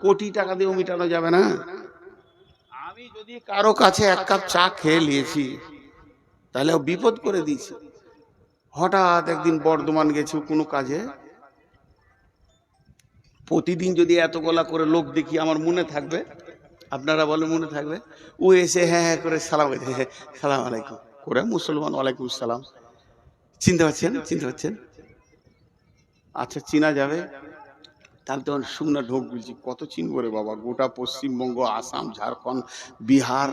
কোটি টাকা দিয়েও মিটানো যাবে না। আমি যদি কারো কাছে 1 কাপ চা খেয়ে নিয়েছি, তাহলে বিপদ করে দিয়েছি। হঠাৎ একদিন বর্ধমান গেছি কোনো কাজে, প্রতিদিন যদি এত গলা করে লোক দেখি, আমার মনে থাকবে? আপনারা বলেন মনে থাকবে? ও এসে হ্যাঁ হ্যাঁ করে সালাম সালাম আলাইকুম করে, মুসলমান, ওয়ালাইকুম সালাম। চিনতে পারছেন? আচ্ছা, চিনা যাবে। তাহলে তখন শুকনা ঢোক বলছি, কত চিনবো রে বাবা, গোটা পশ্চিমবঙ্গ, আসাম, ঝাড়খণ্ড, বিহার।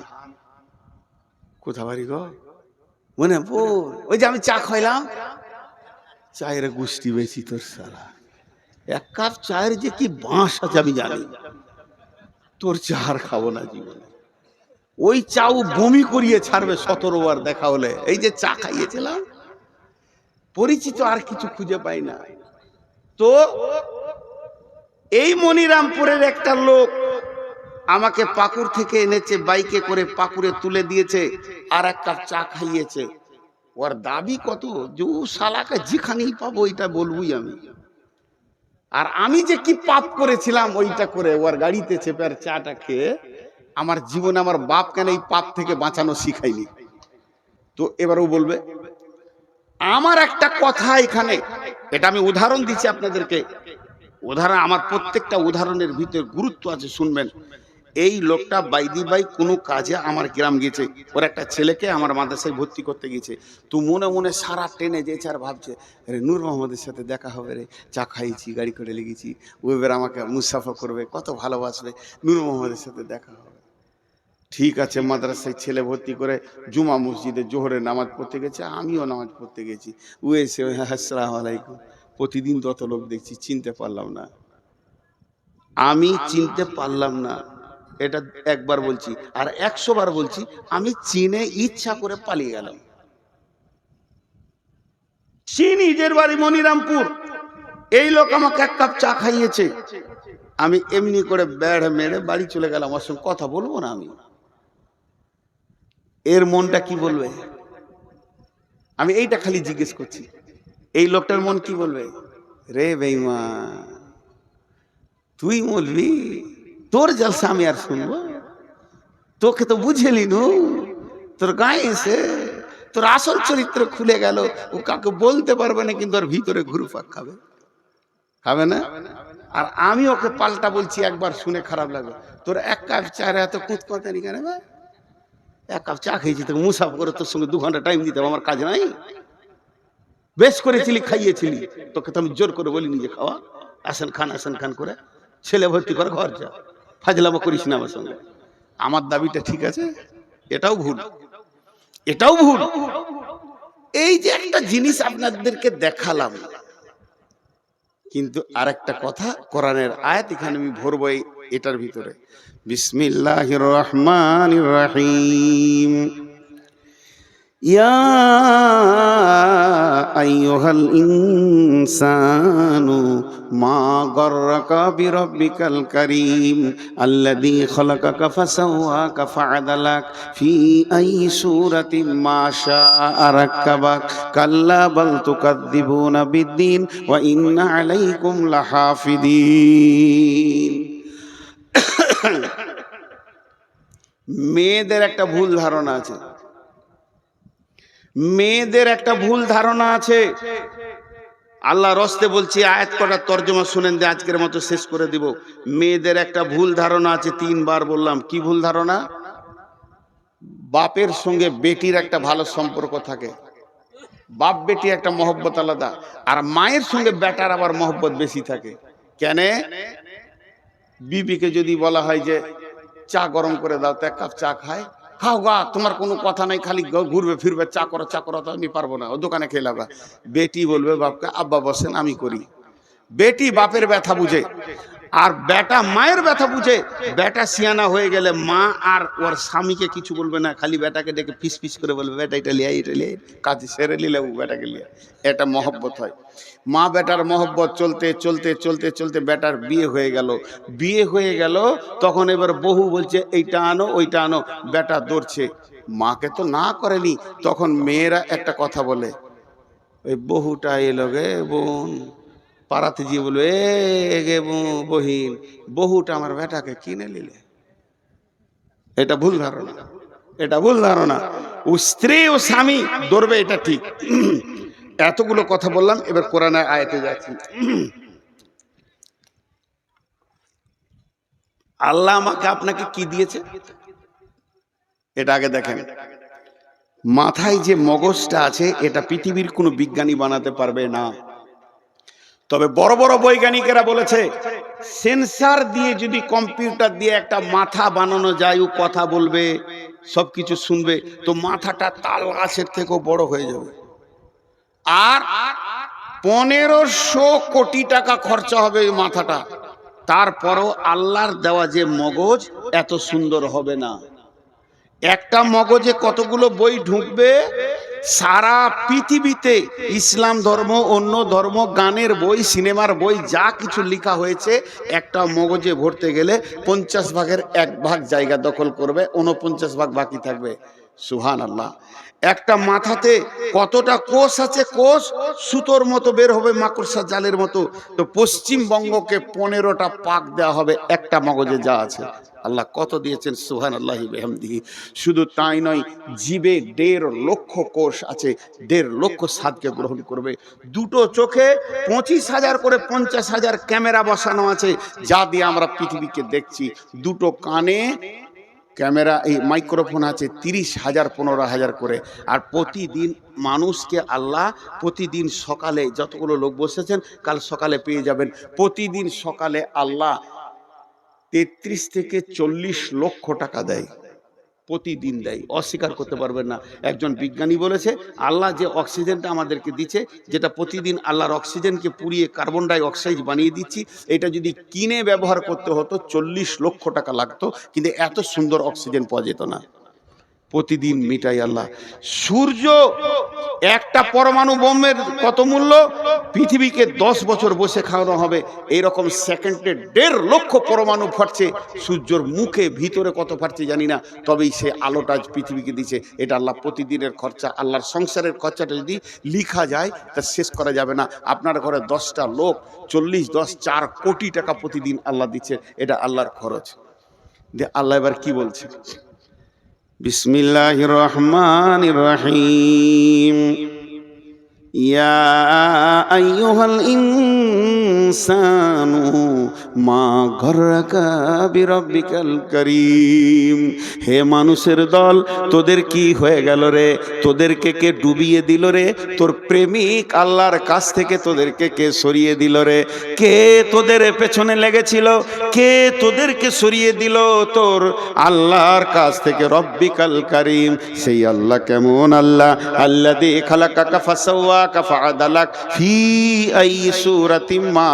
কোথা বাড়ি গো? মনে ওই যে আমি চা খাইলাম, চায়ের গুষ্টি বেশি তোর সালা। 1 কাপ চায়ের যে কি বাঁশ আছে আমি জানি, তোর চা আর খাবো না জীবনে। ওই চাও বমি করিয়ে ছাড়বে 17 বার দেখা হলে। এই যে চা খাইয়েছিলাম, পরিচিত আর কিছু খুঁজে পাই না। তো এই মনিরামপুরের একটা লোক আমাকে পাকুড় থেকে এনেছে, বাইকে করে পাকুড়ে তুলে দিয়েছে, আর 1 কাপ চা খাইয়েছে। ওর দাবি কত, যে ও শালাকে যেখানেই পাবো ওইটা বলবই আমি। আর আমি যে কি পাপ করেছিলাম ওইটা করে ওর গাড়িতে চেপে আর চাটা খেয়ে, আমার জীবনে আমার বাপ কেন এই পাপ থেকে বাঁচানো শিখাইনি। তো এবারও বলবে। আমার একটা কথা এখানে, এটা আমি উদাহরণ দিচ্ছি আপনাদেরকে। উদাহরণ, আমার প্রত্যেকটা উদাহরণের ভিতরে গুরুত্ব আছে, শুনবেন। এই লোকটা বাইদিবাই কোনো কাজে আমার গ্রাম গেছে, ওর একটা ছেলেকে আমার মাদ্রাসায় ভর্তি করতে গেছে। তো মনে মনে সারা ট্রেনে যেছে আর ভাবছে, রে নূর মোহাম্মদের সাথে দেখা হবে রে, চা খাইছি, গাড়ি করে লেগেছি, ও এবার আমাকে মুসাফা করবে, কত ভালোবাসবে, নূর মোহাম্মদের সাথে দেখা হবে। ঠিক আছে, মাদ্রাসায় ছেলে ভর্তি করে জুমা মসজিদে জোহরের নামাজ পড়তে গেছে, আমিও নামাজ পড়তে গেছি। ও এসে আসসালামু আলাইকুম। প্রতিদিন তত লোক দেখছি, চিনতে পারলাম না। আমি চিনতে পারলাম না, এটা একবার বলছি, আর 100 বার বলছি, আমি চিনে ইচ্ছা করে পালিয়ে গেলাম। নিজের বাড়ি মনিরামপুর, এই লোক আমাকে 1 কাপ চা খাইয়েছে, আমি এমনি করে বেড় মেরে বাড়ি চলে গেলাম। ওর সঙ্গে কথা বলবো না আমি। এর মনটা কি বলবে? আমি এইটা খালি জিজ্ঞেস করছি, এই লোকটার মন কি বলবে? রে বেঈমান, তুই বলবি তোর জলসা আমি আর শুনবো? তোকে তো বুঝেলি নু, তোর গায়ে এসে তোর আসল চরিত্র খুলে গেল। ও কাকে বলতে পারবে না, কিন্তু ওর ভিতরে ঘুরপাক খাবে না। আর আমি ওকে পাল্টা বলছি, একবার শুনে খারাপ লাগলো, তোর 1 কাপ চারে এত কুঁতকুঁতানি কেন? 1 কাপ চা খেয়েছি, তোকে মুসাফা করে তোর সঙ্গে 2 ঘন্টা টাইম দিতে হবে, আমার কাজ নাই? বেশ করেছিলি, খাইয়েছিলি, তোকে তো আমি জোর করে বলিনি যে খাওয়া। আসেন খান করে ছেলে ভর্তি করে ঘর যা, ফাজলামো করিস না আমার সঙ্গে। আমার দাবিটা ঠিক আছে, এটাও ভুল। এটাও ভুল। এই যে একটা জিনিস আপনাদেরকে দেখালাম, কিন্তু আরেকটা কথা, কোরআনের আয়াত এখানে আমি ভরবো এটার ভিতরে। বিসমিল্লাহির রহমানির রহিম। ইয়া আইয়ুহাল ইনসানু মা গররাকা বিরাব্বিকাল কারীম আল্লাযী খালাকাকা ফাসাওয়াকা ফাআদালাক ফি আইয়ি সূরাতিন মা শাআ রাক্কাবাক কাল্লা বাল তুকাযযিবুনা বিদ্দীন ওয়া ইন্না আলাইকুম লাহাফিযীন। মেয়েদের একটা ভুল ধারণা আছে, মেয়েদের একটা ভুল ধারণা আছে। আল্লাহ রস্তে বলছি, আয়াত কটা তর্জমা শুনেন দিয়ে আজকের মতো শেষ করে দিব। মেয়েদের একটা ভুল ধারণা আছে, 3 বার বললাম। কি ভুল ধারণা? বাপের সঙ্গে বেটির একটা ভালো সম্পর্ক থাকে, বাপ বেটি একটা মহব্বত আলাদা, আর মায়ের সঙ্গে বেটার আবার মহব্বত বেশি থাকে। কেন? বিবিকে যদি বলা হয় যে চা গরম করে দাও, তো 1 কাপ চা খায়, খাও গা, তোমার কোনো কথা নাই, খালি ঘুরবে ফিরবে, চা করো চা করো, তো আমি পারবো না, ও দোকানে খেয়ে লাগা। বেটি বলবে বাপকে, আব্বা বসেন আমি করি। বেটি বাপের ব্যথা বুঝে, আর বেটা মায়ের ব্যথা বুঝে। বেটা সিয়ানা হয়ে গেলে মা আর ওর স্বামীকে কিছু বলবে না, খালি বেটাকে ডেকে পিস পিস করে বলবে, বেটা এটা লিয়া, এটা লিয়া, কাজ সেরে নিলে বেটাকে লিয়া। এটা মহব্বত হয়। মা বেটার মহব্বত চলতে চলতে চলতে চলতে বেটার বিয়ে হয়ে গেল। বিয়ে হয়ে গেল, তখন এবার বহু বলছে এইটা আনো ওইটা আনো, বেটা দৌড়ছে। মাকে তো না করেনি, তখন মেয়েরা একটা কথা বলে, ওই বহুটা এলো গে বোন, পাড়াতে গিয়ে বলবে, এ গে বহিন, বহুটা আমার বেটাকে কিনে নিলে। এটা ভুল ধারণা, এটা ভুল ধারণা। ও স্ত্রী ও স্বামী ধরবে, এটা ঠিক। এতগুলো কথা বললাম, এবার কোরআনের আয়াতে যাচ্ছি। আল্লাহ আমাকে আপনাকে কি দিয়েছে এটা আগে দেখেন। মাথায় যে মগজটা আছে, এটা পৃথিবীর কোনো বিজ্ঞানী বানাতে পারবে না। তবে বড় বড় বৈজ্ঞানিকেরা বলেছে, সেন্সার দিয়ে যদি কম্পিউটার দিয়ে একটা মাথা বানানো যায়, ও কথা বলবে, সবকিছু শুনবে, তো মাথাটা তাল গাছের থেকেও বড় হয়ে যাবে। আর 1500 কোটি টাকা খরচা হবে ওই মাথাটা, তারপরও আল্লাহর দেওয়া যে মগজ এত সুন্দর হবে না। একটা মগজে কতগুলো বই ঢুকবে, সারা পৃথিবীতে ইসলাম ধর্ম, অন্য ধর্ম, গানের বই, সিনেমার বই, যা কিছু লেখা হয়েছে, একটা মগজে ভরতে গেলে 50 ভাগের 1 ভাগ জায়গা দখল করবে, 49 ভাগ বাকি থাকবে। সুবহানাল্লাহ। একটা মাথাতে কতটা কোষ আছে, কোষ সুতোর মতো বের হবে, মাকড়সা জালের মতো। তো পশ্চিমবঙ্গকে 15টা পাক দেওয়া হবে একটা মগজে যা আছে। আল্লাহ কত দিয়েছেন, সুবহানাল্লাহি বিহামদিহি। শুধু তাই নয়, জিবে 1.5 লক্ষ কোষ আছে, 1.5 লক্ষ স্বাদকে গ্রহণ করবে। দুটো চোখে 25,000 করে 50,000 ক্যামেরা বসানো আছে, যা দিয়ে আমরা পৃথিবীকে দেখছি। দুটো কানে ক্যামেরা, এই মাইক্রোফোন আছে 30,000 15,000 করে। আর প্রতিদিন মানুষকে আল্লাহ, প্রতিদিন সকালে, যতগুলো লোক বসেছেন কাল সকালে পেয়ে যাবেন, প্রতিদিন সকালে আল্লাহ 33 থেকে 40 লক্ষ টাকা দেয়, প্রতিদিন দেয়, অস্বীকার করতে পারবেন না। একজন বিজ্ঞানী বলেছে, আল্লাহ যে অক্সিজেনটা আমাদেরকে দিচ্ছে, যেটা প্রতিদিন আল্লাহর অক্সিজেনকে পুড়িয়ে কার্বন ডাই অক্সাইড বানিয়ে দিচ্ছি, এটা যদি কিনে ব্যবহার করতে হতো 40 লক্ষ টাকা লাগতো, কিন্তু এত সুন্দর অক্সিজেন পাওয়া যেত না। প্রতিদিন মিটাই আল্লাহ। সূর্য, একটা পরমাণু বোমের কত মূল্য, পৃথিবীকে 10 বছর বসে খাওয়ানো হবে। এইরকম সেকেন্ডে 1.5 লক্ষ পরমাণু ফাটছে, সূর্যর মুখে ভিতরে কত ফাটছে জানি না, তবেই সে আলোটা পৃথিবীকে দিচ্ছে। এটা আল্লাহ প্রতিদিনের খরচা। আল্লাহর সংসারের খরচাটা যদি লিখা যায় তা শেষ করা যাবে না। আপনার ঘরে 10টা লোক, 4 কোটি টাকা প্রতিদিন আল্লাহ দিচ্ছে, এটা আল্লাহর খরচ। আল্লাহ এবার কি বলছে, বিসমিল্লাহির রহমানির রহিম। ইয়া আইয়ুহাল ইনসানু মা গররাকা বিরব্বিকাল করিম। হে মানুষের দল, তোদের কি হয়ে গেল রে? তোদেরকে কে ডুবিয়ে দিল রে? তোর প্রেমিক আল্লাহর কাছ থেকে তোদেরকে কে সরিয়ে দিল রে? কে তোদের পেছনে লেগেছিল? কে তোদেরকে সরিয়ে দিল তোর আল্লাহর কাছ থেকে? রব্বিকাল কারীম। সেই আল্লাহ কেমন আল্লাহ? আল্লাযী খালাকাকা ফাসাওয়াকা ফাআদালাক ফি আই সূরাতিম মা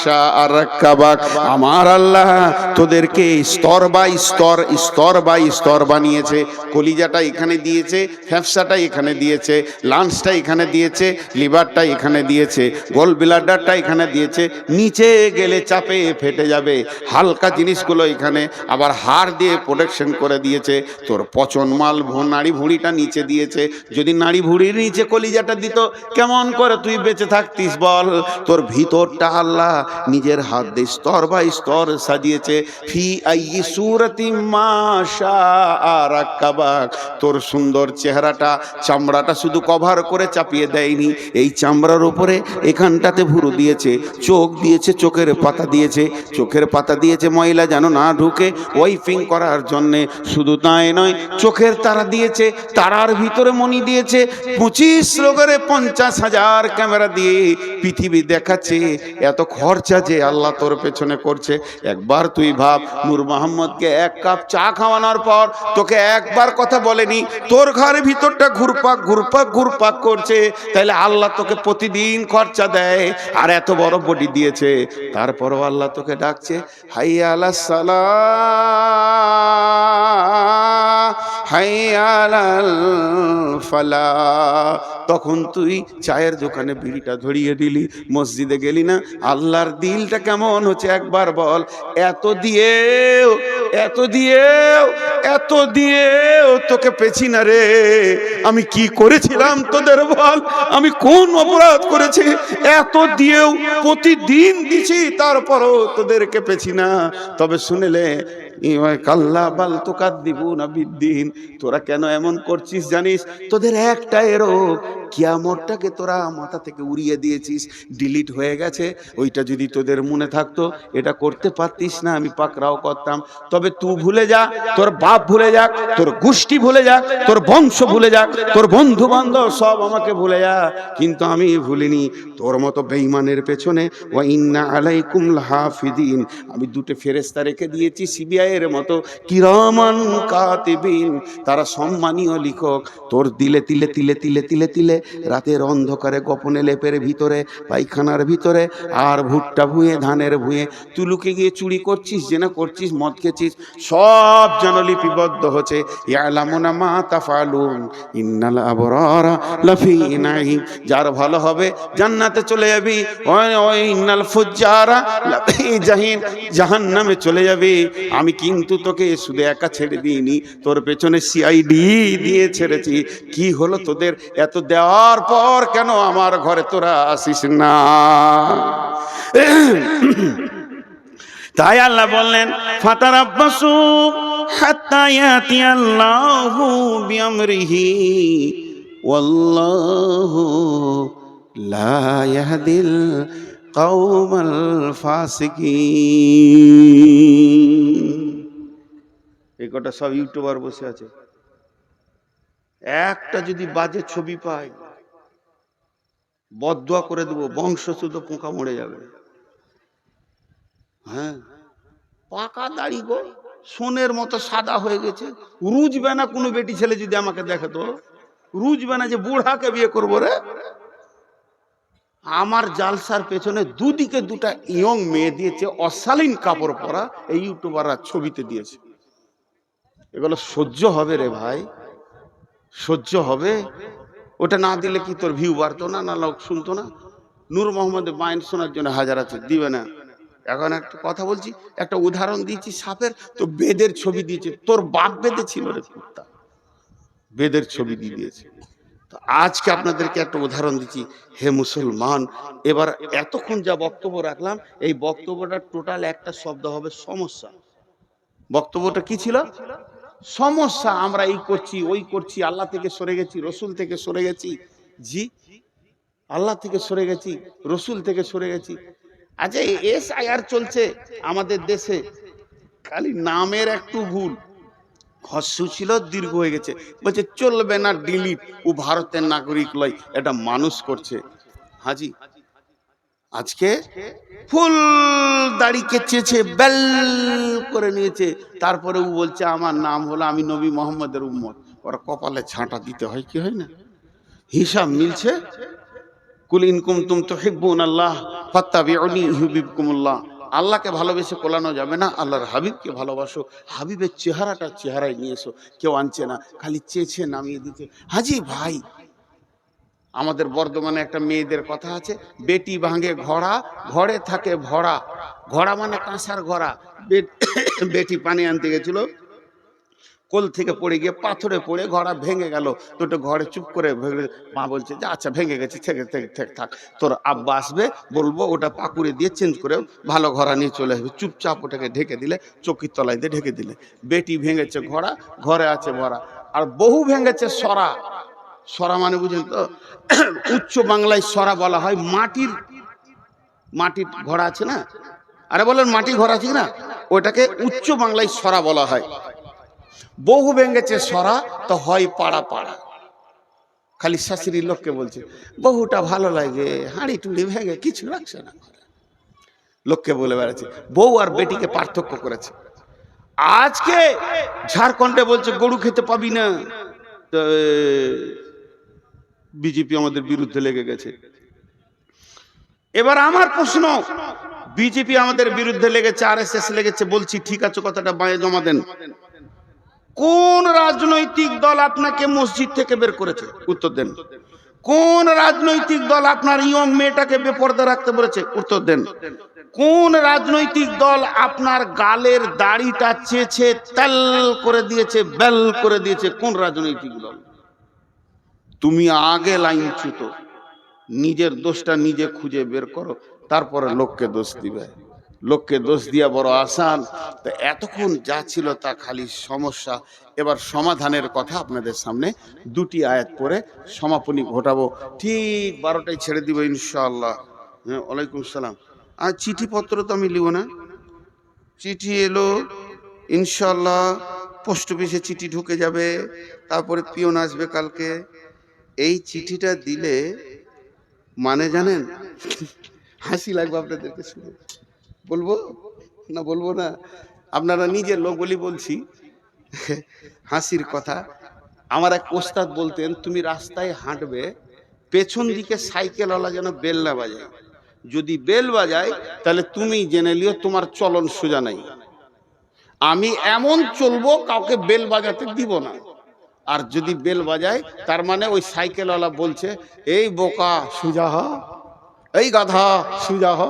শাআ রাক্কাবাক। আমার আল্লাহ তোদেরকে স্তর বাই স্তর, স্তর বাই স্তর বানিয়েছে। কলিজাটা এখানে দিয়েছে, ফ্যাফসাটা এখানে দিয়েছে, লাঞ্চটা এখানে দিয়েছে, লিভারটা এখানে দিয়েছে, গোল ব্লাডারটা এখানে দিয়েছে। নিচে গেলে চাপে ফেটে যাবে, হালকা জিনিসগুলো এখানে আবার হাড় দিয়ে প্রোটেকশন করে দিয়েছে। তোর পচন মাল নাড়ি ভুঁড়িটা নিচে দিয়েছে। যদি নাড়ি ভুঁড়ির নিচে কলিজাটা দিত, কেমন করে তুই বেঁচে থাকতিস বল? তোর ভিতরটা আল্লাহ নিজের হাত দিয়ে স্তর বাই স্তর সাজিয়েছে। ফি আইয়ি সূরাতিম মা শাআ রাক্কাবাক। তোর সুন্দর চেহারাটা, চামড়াটা শুধু কভার করে চাপিয়ে দেয়নি, এই চামড়ার উপরে এখানটাতে ভুরু দিয়েছে, চোখ দিয়েছে, চোখের পাতা দিয়েছে, চোখের পাতা দিয়েছে ময়লা যেন না ঢুকে, ওয়াইপিং করার জন্যে। শুধু তাই নয়, চোখের তারা দিয়েছে, তারার ভিতরে মণি দিয়েছে। 25 লোকের 50,000 ক্যামেরা দিয়ে পৃথিবী দেখাচ্ছে। এত খরচা যে আল্লাহ তোর পেছনে করছে। একবার তুই ভাব, নূর মোহাম্মদকে 1 কাপ চা খাওয়ানোর পর তোকে একবার কথা বলেনি, তোর ঘরের ভিতরটা ঘুরপাক ঘুরপাক ঘুরপাক করছে। তাইলে আল্লাহ তোকে প্রতিদিন খরচা দেয়, আর এত বড় বডি দিয়েছে, তারপরও আল্লাহ তোকে ডাকছে, হাইয়া আলাস সালাহ, হাইয়া আলাল ফালাহ। তখন তুই চায়ের দোকানে বিড়িটা ধরিয়ে দিলি, মসজিদে গেলি না। আল্লাহর দিলটা কেমন হচ্ছে একবার বল। এত দিয়েও, এত দিয়েও, এত দিয়েও তোকে পেছি না রে। আমি কি করেছিলাম তোদের বল? আমি কোন অপরাধ করেছি? এত দিয়েও প্রতিদিন দিছি, তারপরও তোদেরকে পেছি না। তবে শুনেলে কাল্লা বাল তুকাদ্দিবুনা বিদ্দিন। তোরা কেন এমন করছিস জানিস? তোদের একটাই রোগ, কিয়ামতটাকে তোরা মাথা থেকে উড়িয়ে দিয়েছিস, ডিলিট হয়ে গেছে। ওইটা যদি তোদের মনে থাকতো, এটা করতে পারতিস না, আমি পাকড়াও করতাম। তবে তুই ভুলে যা, তোর বাপ ভুলে যাক, তোর গোষ্ঠী ভুলে যাক, তোর বংশ ভুলে যাক, তোর বন্ধু বান্ধব সব আমাকে ভুলে যা, কিন্তু আমি ভুলিনি তোর মতো বেঈমানের পেছনে। ওয়া ইন্না আলাইকুম লাহাফিদিন। আমি 2টে ফেরেশতা রেখে দিয়েছি সিবিআই এর মতো, কিরামান কাতিবিন। তারা সম্মানীয় লিখক। তোর দিলে তিলে তিলে তিলে তিলে তিলে রাতের অন্ধকারে গোপনে লেপের ভিতরে, পায়খানার ভিতরে, আর ভুট্টা ভুঁয়ে, ধানের ভুঁয়ে তুই লুকে গিয়ে চুরি করছিস, জেনা করছিস, মদ খেছিস, সব যেন লিপিবদ্ধ হচ্ছে। ইয়ালামুনা মা তাফালুন ইন্নাল আবরারা লাফি নাঈম। যার ভালো হবে জান্নাতে চলে যাবি, ওই ইন্নাল ফুজ্জারা লাফি জাহিম, জাহান্নামে চলে যাবি। আমি কিন্তু তোকে শুধু একা ছেড়ে দিইনি, তোর পেছনে সিআইডি দিয়ে ছেড়েছি। কি হলো তোদের? এত দেওয়ার পর কেন আমার ঘরে তোরা আসিস না? তাই আল্লাহ বললেন, ফাতারাব্বাসু হাত্তা ইয়াতিয়াল্লাহু বিআমরিহি ওয়াল্লাহু লা ইয়াহদিল কওমাল ফাসিকিন। এই কটা সব ইউটিউবার বসে আছে, একটা যদি বাজে ছবি পাই বদদুয়া করে দেবো, বংশ শুধু পোকা মরে যাবে। হ্যাঁ, পাকা দাড়ি গো, সোনের মতো সাদা হয়ে গেছে। রুজবে না কোনো বেটি ছেলে যদি আমাকে দেখে, তো রুজবে না যে বুড়াকে বিয়ে করবো রে। আমার জালসার পেছনে দুদিকে 2টা ইয়ং মেয়ে দিয়েছে, অশালীন কাপড় পরা, এই ইউটিউবাররা ছবিতে দিয়েছে। এগুলো সহ্য হবে রে ভাই? সহ্য হবে? ওটা না দিলে কি তোর ভিউ বাড়তো না? না লোক শুনতো না? নূর মোহাম্মদের মাইন শোনার জন্য হাজার আছে, দিবে না। এখন একটা কথা বলছি, একটা উদাহরণ দিয়েছি সাপের, তো বেদের ছবি দিয়েছে। তোর বাপ বেদে ছিল রে কুত্তা, বেদের ছবি দিয়ে দিয়েছে। তো আজকে আপনাদেরকে একটা উদাহরণ দিচ্ছি। হে মুসলমান, এবার এতক্ষণ যা বক্তব্য রাখলাম, এই বক্তব্যটা টোটাল একটা শব্দ হবে সমস্যা। বক্তব্যটা কি ছিল? সমস্যা। আমরা এই করছি, ওই করছি, আল্লাহ থেকে সরে গেছি, রসুল থেকে সরে গেছি। জি, আল্লাহ থেকে সরে গেছি, রসুল থেকে সরে গেছি। আচ্ছা, SIR চলছে আমাদের দেশে, খালি নামের একটু ভুল, হস্য ছিল দীর্ঘ হয়ে গেছে, বলছে চলবে না, ডিলিট, ও ভারতের নাগরিক লয়, এটা মানুষ করছে। হাজি আজকে ফুল দাড়ি কেচেছে, বেল করে নিয়েছে, তারপরে ও বলছে আমার নাম হলো, আমি নবী মোহাম্মদের উম্মত। ওরা কপালে ছাঁটা দিতে হয়, কি হয় না? হিসাব মিলছে। কুল ইন কুনতুম তুহিব্বুনাল্লাহ ফাত্তাবিউনি ইউহিব্বুকুমুল্লাহ। আল্লাহকে ভালোবেসে কোলানো যাবে না, আল্লাহর হাবিবকে ভালোবাসো, হাবিবের চেহারায় নিয়ে এসো। কেউ আনছে না, খালি চেয়েছে নামিয়ে দিতে। হাজি ভাই, আমাদের বর্ধমানে একটা মেয়েদের কথা আছে, বেটি ভাঙে ঘোড়া, ঘরে থাকে ভরা। ঘোড়া মানে কাঁসার ঘোড়া। বেটি পানি আনতে গেছিল, কোল থেকে পড়ে গিয়ে পাথরে পড়ে ঘোড়া ভেঙে গেল। দুটো ঘরে চুপ করে মা বলছে যে আচ্ছা ভেঙে গেছে, থেকে থেকে থেকে থাক, তোর আব্বা আসবে, বলবো ওটা পাকুড়ে দিয়ে চেঞ্জ করে ভালো ঘোড়া নিয়ে চলে আসবে। চুপচাপ ওটাকে ঢেকে দিলে, চকির তলায় দিয়ে ঢেকে দিলে। বেটি ভেঙেছে ঘোড়া, ঘরে আছে ভরা। আর বহু ভেঙেছে সরা। সরা মানে বুঝেন তো? উচ্চ বাংলায় সরা বলা হয় মাটির ঘোড়া আছে না, আরে বলেন মাটির ঘোড়া আছে না, ওটাকে উচ্চ বাংলায় সরা বলা হয়। বহু ভেঙেছে সরা, তো হয় পাড়া পাড়া। খালি শাশুড়ির লোককে বলছে বহুটা ভালো লাগে, হাঁড়ি টুড়ি ভেঙে কিছু রাখছে না, লোককে বলে বেড়াচ্ছে। বউ আর বেটিকে পার্থক্য করেছে। আজকে ঝাড়খণ্ডে বলছে গরু খেতে পাবি না, তো বিজেপি আমাদের বিরুদ্ধে লেগে গেছে। এবার আমার প্রশ্ন, বিজেপি আমাদের বিরুদ্ধে লেগেছে, RSS লেগেছে, বলছি ঠিক আছে, কথাটা বাঁয়ে জমা দেন। কোন রাজনৈতিক দল আপনাকে মসজিদ থেকে বের করেছে? উত্তর দেন। কোন রাজনৈতিক দল আপনার ইয়ং মেয়েটাকে বেপর্দা রাখতে বলেছে? উত্তর দেন। কোন রাজনৈতিক দল আপনার গালের দাড়িটা চেয়েছে তেল করে দিয়েছে, বেল করে দিয়েছে? কোন রাজনৈতিক দল? তুমি আগে লাইন ছুতো, নিজের দোষটা নিজে খুঁজে বের করো, তারপরে লোককে দোষ দিবে। লোককে দোষ দিয়া বড় আসান। তো এতক্ষণ যা ছিল তা খালি সমস্যা। এবার সমাধানের কথা আপনাদের সামনে দুটি আয়াত পড়ে সমাপনী ঘটাবো। ঠিক 12টায় ছেড়ে দিব ইনশাআল্লাহ। হ্যাঁ, ওয়ালাইকুম সালাম। আর চিঠিপত্র তো আমি লিব না, চিঠি এলো ইনশাআল্লাহ, পোস্ট অফিসে চিঠি ঢুকে যাবে, তারপরে পিয়ন আসবে কালকে। এই চিঠিটা দিলে মানে জানেন, হাসি লাগবে আপনাদেরকে শুনে। বলবো না বলবো না, আপনারা নিজের লোক বলি বলছি, হাসির কথা। আমার এক ওস্তাদ বলতেন, তুমি রাস্তায় হাঁটবে, পেছন দিকে সাইকেলওয়ালা যেন বেল না বাজায়। যদি বেল বাজায় তাহলে তুমি জেনে লিও তোমার চলন সোজা নাই। আমি এমন চলবো কাউকে বেল বাজাতে দিব না। আর যদি বেল বাজায় তার মানে ওই সাইকেলওয়ালা বলছে এই বোকা সোজা হ, এই গাধা সোজা হ।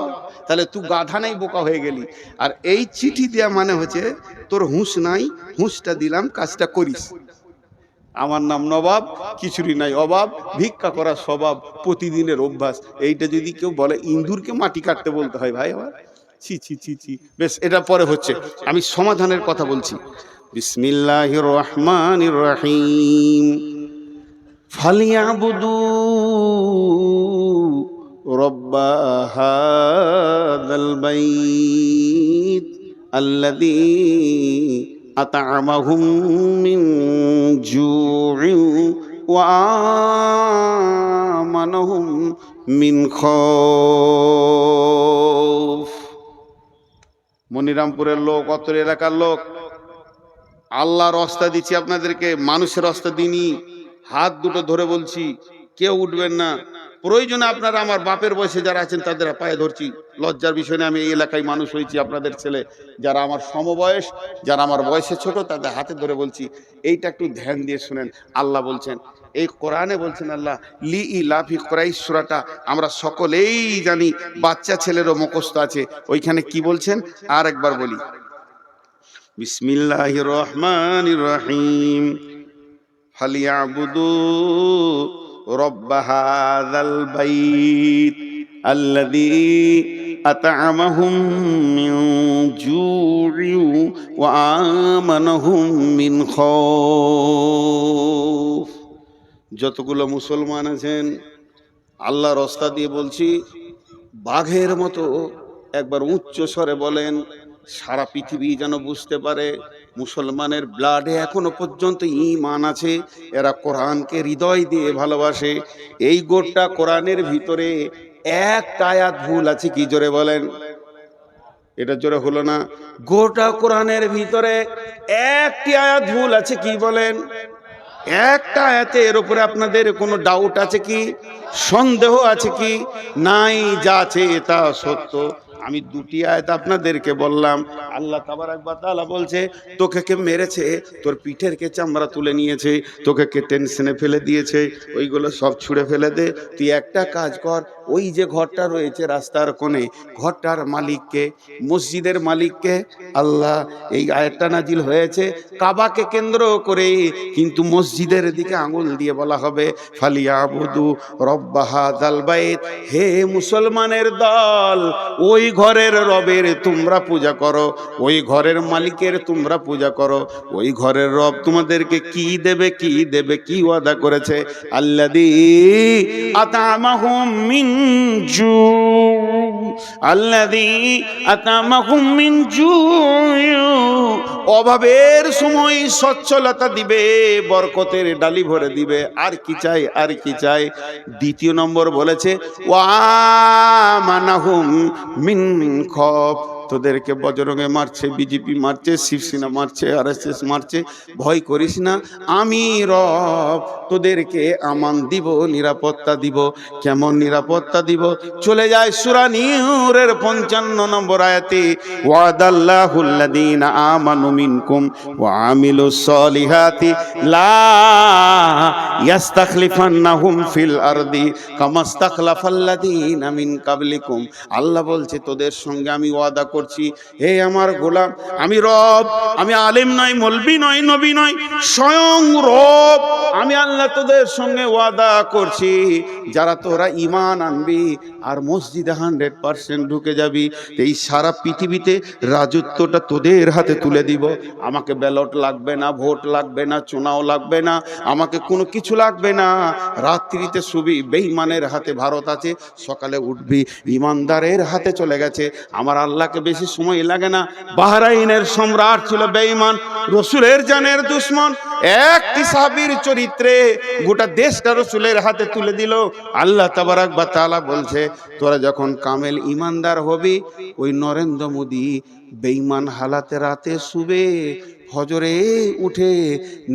তাহলে তুই গাধা নাই, বোকা হয়ে গেলি। আর এই চিঠি দেয়া মানে হচ্ছে তোর হুঁশ নাই, হুঁশটা দিলাম, কাজটা করিস। আমার নাম নবাব, কিছুরই নাই অভাব, ভিক্ষা করা স্বভাব, প্রতিদিনের অভ্যাস। এইটা যদি কেউ বলে, ইন্দুরকে মাটি কাটতে বলতে হয় ভাই আমার, ছি ছি ছি ছি। বেশ, এটা পরে হচ্ছে, আমি সমাধানের কথা বলছি। বিসমিল্লাহির রহমানির রহিম। ফালিয়াবুদু রব্বা হাযাল বাইত আল্লাযী আত'আমাহুম মিন জু'ইন ওয়া আমানাহুম মিন খাউফ। মনিরামপুরের লোক, অত্র এলাকার লোক, আল্লাহর রাস্তা দিচ্ছি আপনাদেরকে, মানুষের রাস্তা দিনই। হাত দুটো ধরে বলছি, কেউ উঠবেন না। প্রয়োজনে আপনারা আমার বাপের বয়সে যারা আছেন তাদের পায়ে ধরছি। লজ্জার বিষয় নিয়ে আমি এই এলাকায় মানুষ হয়েছি, আপনাদের ছেলে। যারা আমার সমবয়স, যারা আমার বয়সে ছোট, তাদের হাতে ধরে বলছি, এইটা একটু ধ্যান দিয়ে শুনেন। আল্লাহ বলছেন, এই কোরআনে বলছেন আল্লাহ, লি ইলাফি কুরাইশ সূরাটা আমরা সকলেই জানি, বাচ্চা ছেলেরও মুখস্থ আছে। ওইখানে কি বলছেন আর একবার বলি। বিসমিল্লাহির রহমানির রহিম। ফালিয়াবুদু রব্ব হাযাল বাইত আল্লাযী আত'আমাহুম মিন জু'ইন ওয়া আমানাহুম মিন খাউফ। যতগুলো মুসলমান আছেন, আল্লাহর রাস্তা দিয়ে বলছি, বাঘের মতো একবার উচ্চ স্বরে বলেন, সারা পৃথিবী যেন বুঝতে পারে মুসলমানের ব্লাডে এখনো পর্যন্ত ঈমান আছে, এরা কোরআনকে হৃদয় দিয়ে ভালোবাসে। এই গোটা কোরআনের ভিতরে একটা আয়াত ভুল আছে কি? জোরে বলেন, এটা জোরে হলো না। গোটা কোরআনের ভিতরে একটি আয়াত ভুল আছে কি? বলেন, একটা আয়াতে। এর উপরে আপনাদের কোনো ডাউট আছে কি, সন্দেহ আছে কি? নাই, যা আছে তা সত্য। আমি দুটি আয়াত আপনাদেরকে বললাম। আল্লাহ তাবারাক ওয়া তাআলা বলছে, তোকে কে মেরেছে, তোর পিঠের কে চামড়া তুলে নিয়েছে, তোকে কে টেনশনে ফেলে দিয়েছে, ওইগুলো সব ছুঁড়ে ফেলে দে। তুই একটা কাজ কর, ওই যে ঘরটা রয়েছে রাস্তার কোণে, ঘরটার মালিককে, মসজিদের মালিককে আল্লাহ। এই আয়াতটা নাজিল হয়েছে কাবাকে কেন্দ্র করে, কিন্তু মসজিদের দিকে আঙুল দিয়ে বলা হবে ফালিয়াবুদু রব্বা হাযাল বাইত। হে মুসলমানের দল, ওই ঘরের রবের তোমরা পূজা করো, ওই ঘরের মালিকের তোমরা পূজা করো। ওই ঘরের রব তোমাদেরকে কি দেবে, কি দেবে, কি ওয়াদা করেছে? আল্লাযী আতামাহুম মিন জু, আল্লাযী আতামাহুম মিন জু। অভাবের সময় সচ্ছলতা দিবে, বরকতের ডালি ভরে দিবে। আর কি চাই, আর কি চাই? দ্বিতীয় নম্বর বলেছে ওয়ামানাহুম মিন খৌফ। তোদেরকে বজরঙ্গে মারছে, বিজেপি মারছে, শিবসেনা মারছে, আরএসএস মারছে, ভয় করিস না, আমি রব তোদেরকে আমান দিব, নিরাপত্তা দিব। কেমন নিরাপত্তা দিব? চলে যায় সূরা নূরের 55 নম্বর আয়াতে, ওয়াদাল্লাহুল্লাযীনা আমানু মিনকুম ওয়া আমিলুস সলিহাতি লা ইয়াস্তাখলিফান্নাহুম ফিল আরদি কামাস্তাখলাফাল্লাযীনা মিন কাবলিকুম। আল্লাহ বলছে, তোদের সঙ্গে আমি ওয়াদা করছি, হে আমার গোলাম, আমি রব, আমি আলেম নয়, মৌলবি নয়, নবী নয়, স্বয়ং রব। আমি আল্লাহ তোদের সঙ্গে ওয়াদা করছি, যারা তোরা ঈমান আনবি আর মসজিদে 100% ঢুকে যাবি, এই সারা পৃথিবীতে রাজত্বটা তোদের হাতে তুলে দিব। আমাকে ব্যালট লাগবে না, ভোট লাগবে না, চুনাও লাগবে না, আমাকে কোনো কিছু লাগবে না। রাত্রিতে শুবি বেঈমানের হাতে, ভারত আছে, সকালে উঠবি ইমানদারের হাতে চলে গেছে। আমার আল্লাহকে বেশি সময় লাগে না। বাহরাইনের সম্রাট ছিল বেঈমান, রসুলের জানের দুশ্মন। একটি সাহাবীর চরিত্রে গোটা দেশটা রসুলের হাতে তুলে দিল। আল্লাহ তাবারাক ওয়া তাআলা বলছে, তোরা যখন কামেল ইমানদার হবি, ওই নরেন্দ্র মোদী বেঈমান হালাতে রাতে শুবে, ফজরে উঠে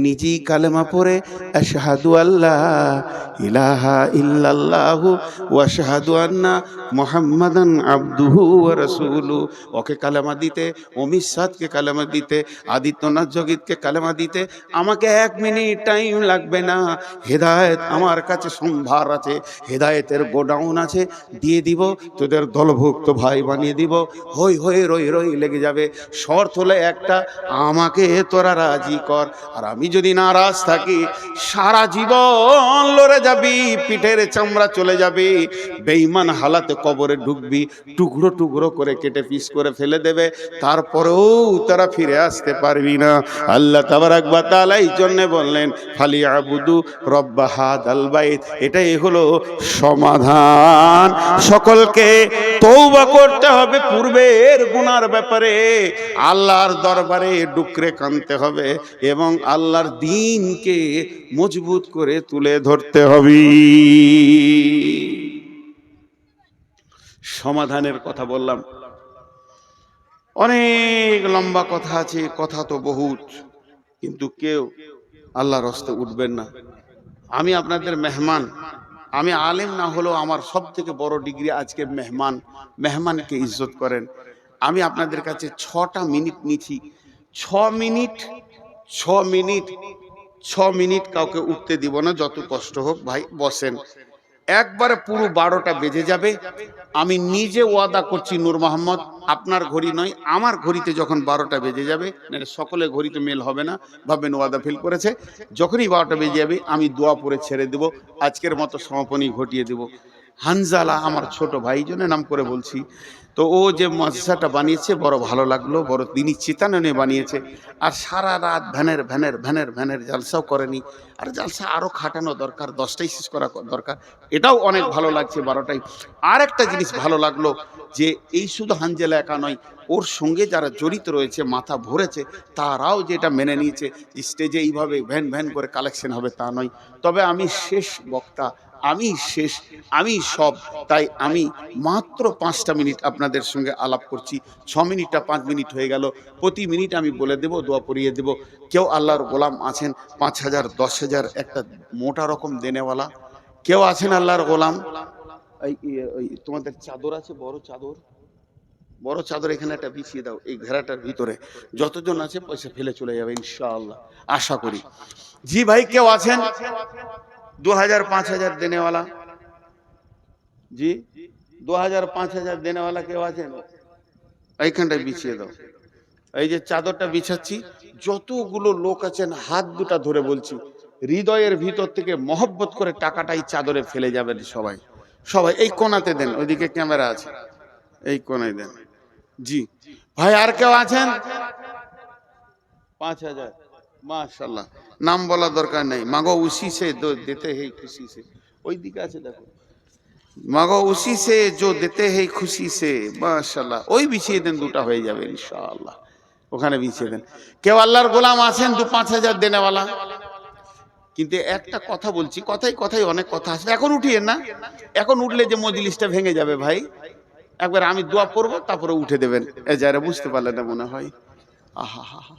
নিজেই কালেমা পড়ে আশহাদু আল্লা ইলাহা ইল্লাল্লাহু ওয়া আশহাদু আন্না মুহাম্মাদান আবদুহু ওয়া রাসূলুহু। ওকে কালেমা দিতে, অমিত শাহকে কালেমা দিতে, আদিত্যনাথ জগিতকে কালেমা দিতে আমাকে 1 মিনিট টাইম লাগবে না। হেদায়েত আমার কাছে সম্ভার আছে, হেদায়েতের গোডাউন আছে, দিয়ে দিব, তোদের দলভুক্ত ভাই বানিয়ে দিব। হই হই রই রই লেগে যাবে। শর্ত হলো একটা, আমাকে তোরা রাজি কর। আর আমি যদি নারাজ থাকি, সারা জীবন লড়ে যাবি, পিঠের চামড়া চলে যাবে, বেঈমান হালাতে কবরে ঢুকবি, টুকরো টুকরো করে কেটে পিস করে ফেলে দেবে, তারপরেও তারা ফিরে আসতে পারবি না। আল্লাহ তাবারাক ওয়া তাআলা এই জন্য বললেন ফালিয়াবুদু রব্বা হাযাল বাইত। এটাই হলো সমাধান। সকলকে তওবা করতে হবে পূর্বের গুনার ব্যাপারে, আল্লাহর দরবারে ডুকরে কাঁদতে হবে এবং আল্লাহর দ্বীনকে মজবুত করে তুলে ধরতে হবে। সমাধানের কথা বললাম, অনেক লম্বা কথা আছে, কথা তো বহুত, কিন্তু কেউ আল্লাহর রাস্তায় উঠবেন না। আমি আপনাদের মেহমান, আমি আলেম না হলেও আমার সব থেকে বড় ডিগ্রি আজকে মেহমান। মেহমানকে ইজ্জত করেন। আমি আপনাদের কাছে 6টা মিনিট নিচ্ছি। 6 মিনিট কাউকে উঠতে দিব না, যত কষ্ট হোক। ভাই বসেন, একবারে পুরো 12টা বেজে যাবে। আমি নিজে ওয়াদা করছি, নূর মোহাম্মদ, আপনার ঘড়ি নয়, আমার ঘড়িতে যখন 12টা বেজে যাবে, মানে সকলের ঘড়িতে মেল হবে না, ভাববেন ওয়াদা ফেল করেছে। যখনই 12টা বেজে যাবে আমি দোয়া পড়ে ছেড়ে দেব, আজকের মতো সমাপনী ঘটিয়ে দেব। হানজালা আমার ছোট ভাই জন্য নাম করে বলছি। তো ও যে মাদ্রাসাটা বানিয়েছে বড় ভালো লাগলো, বড় দিনী চেতনা নিয়ে বানিয়েছে। আর সারা রাত ভ্যানের জালসাও করেনি। আর জালসা আরও খাটানো দরকার, 10টাই শেষ করা দরকার। এটাও অনেক ভালো লাগছে 12টায়। আর একটা জিনিস ভালো লাগলো যে এই শুধু হানজালা একা নয়, ওর সঙ্গে যারা জড়িত রয়েছে মাথা ভরেছে তারাও যেটা মেনে নিয়েছে যে স্টেজে এইভাবে ভ্যান করে কালেকশন হবে তা নয়। তবে আমি শেষ বক্তা, আমি শেষ, আমি সব, তাই আমি মাত্র 5টা মিনিট আপনাদের সঙ্গে আলাপ করছি। 6 মিনিটটা 5 মিনিট হয়ে গেল। প্রতি মিনিট আমি বলে দেব, দোয়া পড়িয়ে দেব। কেউ আল্লাহর গোলাম আছেন 5,000 10,000 একটা মোটা রকম দেনেওয়ালা? কেউ আছেন আল্লাহর গোলাম? এই তোমাদের চাদর আছে, বড় চাদর এখানে একটা বিছিয়ে দাও, এই ঘেরাটার ভিতরে যতজন আছে পয়সা ফেলে চলে যাবে ইনশাআল্লাহ, আশা করি। জি ভাই, কেউ আছেন 2000 5000 দেনেওয়ালা? জি, 2000 5000 দেনেওয়ালা কেউ আছেন? এইখানটায় বিছিয়ে দাও। এই যে চাদরটা বিছাচ্ছি, যতগুলো লোক আছেন হাত দুটা ধরে বলছি, হৃদয়ের ভিতর থেকে মহব্বত করে টাকাটাই চাদরে ফেলে যাবেন সবাই। সবাই এই কোণাতে দেন, ওইদিকে ক্যামেরা আছে, এই কোণায় দেন। জি ভাই, আর কেউ আছেন? 5000, মাশাআল্লাহ। নাম বলা দরকার নেই। মাগো উসি সে দেতে হে খুশি সে, ওই দিকে আছে দেখো। মাগো উসি সে जो देते हैं खुशी से, মাশাআল্লাহ। ওই বিছিয়ে দেন, দুটা হয়ে যাবে ইনশাআল্লাহ, ওখানে বিছিয়ে দেন। কেউ আল্লাহর গোলাম আছেন 2-5 হাজার দেনেওয়ালা? কিন্তু একটা কথা বলছি, কথাই অনেক কথা আসবে। এখন উঠিয়েন না, এখন উঠলে যে মজলিসটা ভেঙে যাবে ভাই। একবার আমি দোয়া পড়বো, তারপরে উঠে দেবেন। এ যারা বুঝতে পারলেন না মনে হয়। আহা হা হা।